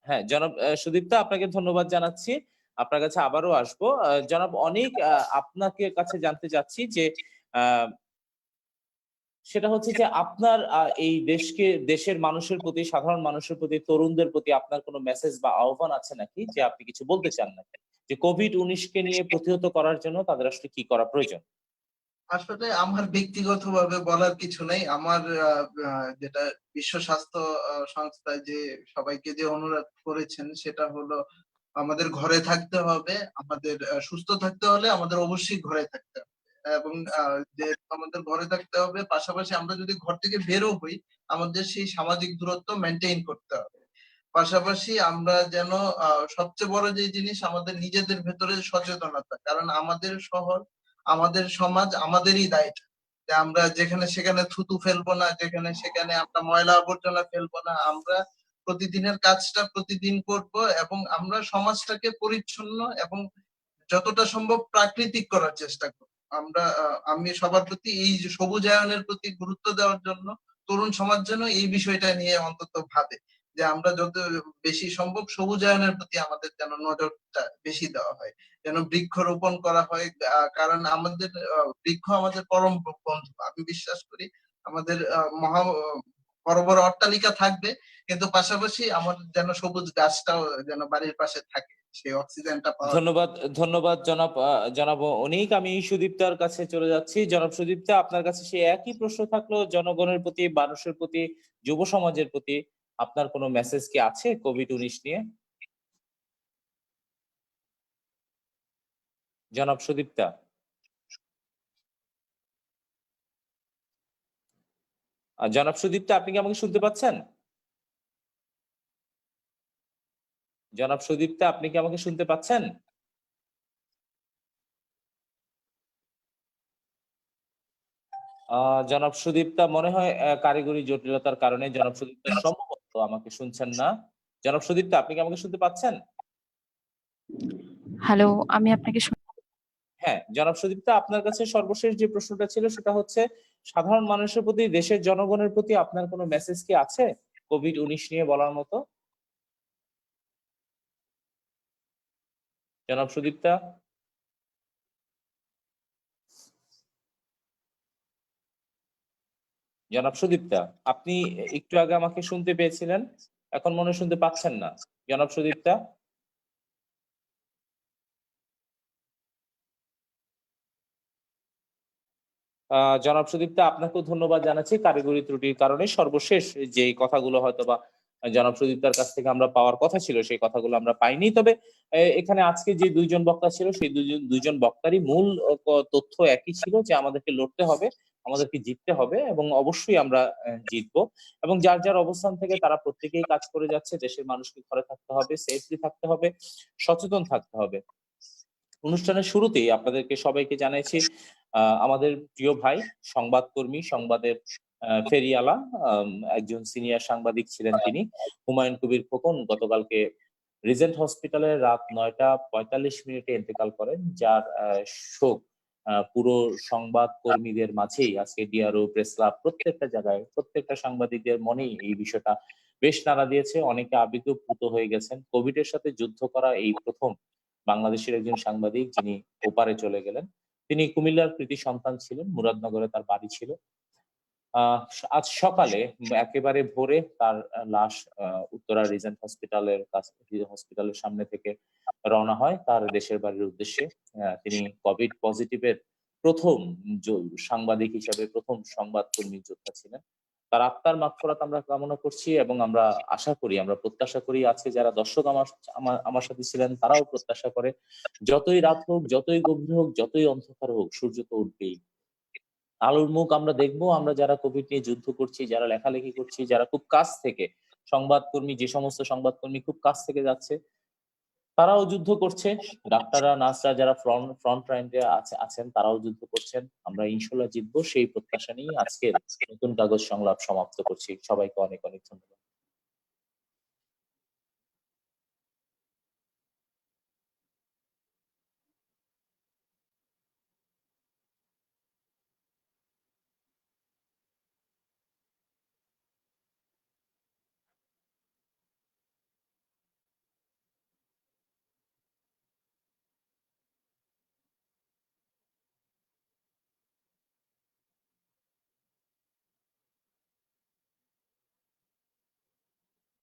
হ্যাঁ, জনাব সুদীপ্তা, আপনাকে ধন্যবাদ জানাচ্ছি। আপনার কাছে আবারও আসবো। জনাব অনিক, আপনাকে কাছে জানতে চাচ্ছি যে আ সেটা হচ্ছে যে আপনার এই দেশের মানুষের প্রতি, সাধারণ মানুষের প্রতি, তরুণদের প্রতি আপনার কোনো মেসেজ বা আহ্বান আছে নাকি? যে আপনি কিছু বলতে চান নাকি? যে COVID-19 কে নিয়ে প্রতিহত করার জন্য তাদের আসলে কি করা প্রয়োজন? আসলে আমার ব্যক্তিগতভাবে বলার কিছু নেই। আমার আ আ যেটা বিশ্ব স্বাস্থ্য সংস্থা যে সবাইকে যে অনুরোধ করেছেন সেটা হলো আমাদের ঘরে থাকতে হবে। আমাদের সুস্থ থাকতে হলে আমাদের অবশ্যই ঘরে থাকতে হবে। এবং যেহেতু আমাদের ঘরে থাকতে হবে, পাশাপাশি আমরা যদি ঘর থেকে বেরও হই, আমাদের সেই সামাজিক দূরত্ব মেইনটেইন করতে হবে। পাশাপাশি আমরা যেন সবচেয়ে বড় যে জিনিস আমাদের নিজেদের ভেতরে সচেতনতা। কারণ আমাদের শহর, আমাদের সমাজ, আমাদেরই দায়িত্ব। যে আমরা যেখানে সেখানে থুতু ফেলবো না, যেখানে সেখানে আমরা ময়লা আবর্জনা ফেলবো না। আমরা প্রতিদিনের কাজটা প্রতিদিন করব এবং আমরা সমাজটাকে পরিচ্ছন্ন এবং যতটা সম্ভব প্রাকৃতিক করার চেষ্টা করব। আমি সবার প্রতি এই যে সবুজায়নের প্রতি গুরুত্ব দেওয়ার জন্য তরুণ সমাজ যেন এই বিষয়টা নিয়ে অন্তত ভাবে। যে আমরা যত বেশি সম্ভব সবুজায়নের প্রতি আমাদের যেন নজরটা বেশি দেওয়া হয়। যেন বৃক্ষরোপণ করা হয়। কারণ আমাদের বৃক্ষ আমাদের পরম বন্ধু। আমি বিশ্বাস করি আমাদের বড়, বড় অট্টালিকা থাকবে কিন্তু পাশাপাশি আমাদের যেন সবুজ গাছটাও যেন বাড়ির পাশে থাকে। সেই অক্সিজেনটা পাওয়ার জন্য। ধন্যবাদ, ধন্যবাদ জনাব অনিক। আমি সুদীপ্তার কাছে চলে যাচ্ছি। জনাব সুদীপ্তা, আপনার কাছে সেই একই প্রশ্ন থাকলো, জনগণের প্রতি, মানুষের প্রতি, যুব সমাজের প্রতি আপনার কোনো মেসেজ কি আছে COVID-19 নিয়ে? জনাব সুদীপ্তা? জনাব সুদীপ্তা, আপনি কি আমাকে শুনতে পাচ্ছেন? জনাব সুদীপ্তা, আপনি কি আমাকে শুনতে পাচ্ছেন? জনাব সুদীপ্তা মনে হয় কারিগরি জটিলতার কারণে জনাব সুদীপ্তা সম্ভবত আমাকে শুনছেন না। জনাব সুদীপ্তা, আপনি কি আমাকে শুনতে পাচ্ছেন? হ্যালো, আমি আপনাকে হ্যাঁ, জনাব সুদীপ্তা, আপনার কাছে সর্বশেষ যে প্রশ্নটা ছিল সেটা হচ্ছে সাধারণ মানুষের প্রতি, দেশের জনগণের প্রতি আপনার কোনো মেসেজ কি আছে COVID-19 নিয়ে বলার মতো? জনাব সুদীপ্তা? জনাব সুদীপ্তা, আপনি একটু আগে আমাকে শুনতে পেয়েছিলেন, এখন মনে হয় শুনতে পাচ্ছেন না। জনাব সুদীপ্তা? জনাব সুদীপ্তা, আপনাকেও ধন্যবাদ জানাচ্ছি কারিগরি ত্রুটির কারণে সর্বশেষ যেই কথাগুলো হয়তোবা জনাব সুদীপ্তার কাছ থেকে আমরা পাওয়ার কথা ছিল সেই কথাগুলো আমরা পাইনি। তবে এখানে আজকে যে ২ জন বক্তা ছিল সেই ২ জন বক্তারই মূল তথ্য একই ছিল যে আমাদেরকে লড়তে হবে, আমাদেরকে জিততে হবে এবং অবশ্যই আমরা জিতবো। এবং যার, যার অবস্থান থেকে তারা প্রত্যেকেই কাজ করে যাচ্ছে। দেশের মানুষকে ঘরে থাকতে হবে, সেফলি থাকতে হবে, সচেতন থাকতে হবে। অনুষ্ঠানের শুরুতেই আপনাদেরকে সবাইকে জানাইছি আমাদের প্রিয় ভাই, সংবাদকর্মী, সংবাদের ফেরিওয়ালা, আম একজন সিনিয়র সাংবাদিক ছিলেন তিনি। হুমায়ূন কবির খোকন গতকালকে রিজেন্ট হসপিটালে রাত ৯টা ৪৫ ইন্তেকাল করেন। যার শোক পুরো সংবাদকর্মীদের মাঝেই আজকে ডিআরও, প্রেস ক্লাব প্রত্যেকটা জায়গায়, প্রত্যেকটা সাংবাদিকদের মনেই এই বিষয়টা বেশ নাড়া দিয়েছে। অনেকে আবেগপ্লুত হয়ে গেছেন। কোভিডের সাথে যুদ্ধ করা এই ১ম বাংলাদেশের একজন সাংবাদিক যিনি ওপারে চলে গেলেন। তিনি কুমিল্লার কৃতি সন্তান ছিলেন। মুরাদনগরে তার বাড়ি ছিল। আজ সকালে একেবারে ভোরে তার লাশ উত্তরা রিজেন্ট হসপিটালের সামনে থেকে রওনা হয় তার দেশের বাড়ির উদ্দেশ্যে। তিনি কোভিড পজিটিভের ১ম জ সাংবাদিক হিসেবে ১ম সংবাদকর্মী যোদ্ধা ছিলেন। তার আত্মার মাগফিরাত আমরা কামনা করছি এবং আমরা আশা করি, আমরা প্রত্যাশা করি আজকে যারা দর্শক আমার সাথে ছিলেন তারাও প্রত্যাশা করে যতই রাত হোক, যতই গভীর হোক, যতই অন্ধকার হোক সূর্য তো উঠবেই। আলোর মুখ আমরা দেখব। আমরা যারা কোভিড নিয়ে যুদ্ধ করছি, যারা লেখালেখি করছি, যারা খুব কাছ থেকে সংবাদকর্মী, যে সমস্ত সংবাদকর্মী খুব কাছ থেকে যাচ্ছে, তারাও যুদ্ধ করছে। ডাক্তাররা, নার্সরা যারা ফ্রন্ট লাইনে আছেন তারাও যুদ্ধ করছেন। আমরা ইনশাআল্লাহ জিতবো সেই প্রত্যাশা নিয়েই আজকের নতুন কাগজ সংলাপ সমাপ্ত করছি। সবাইকে অনেক, অনেক ধন্যবাদ।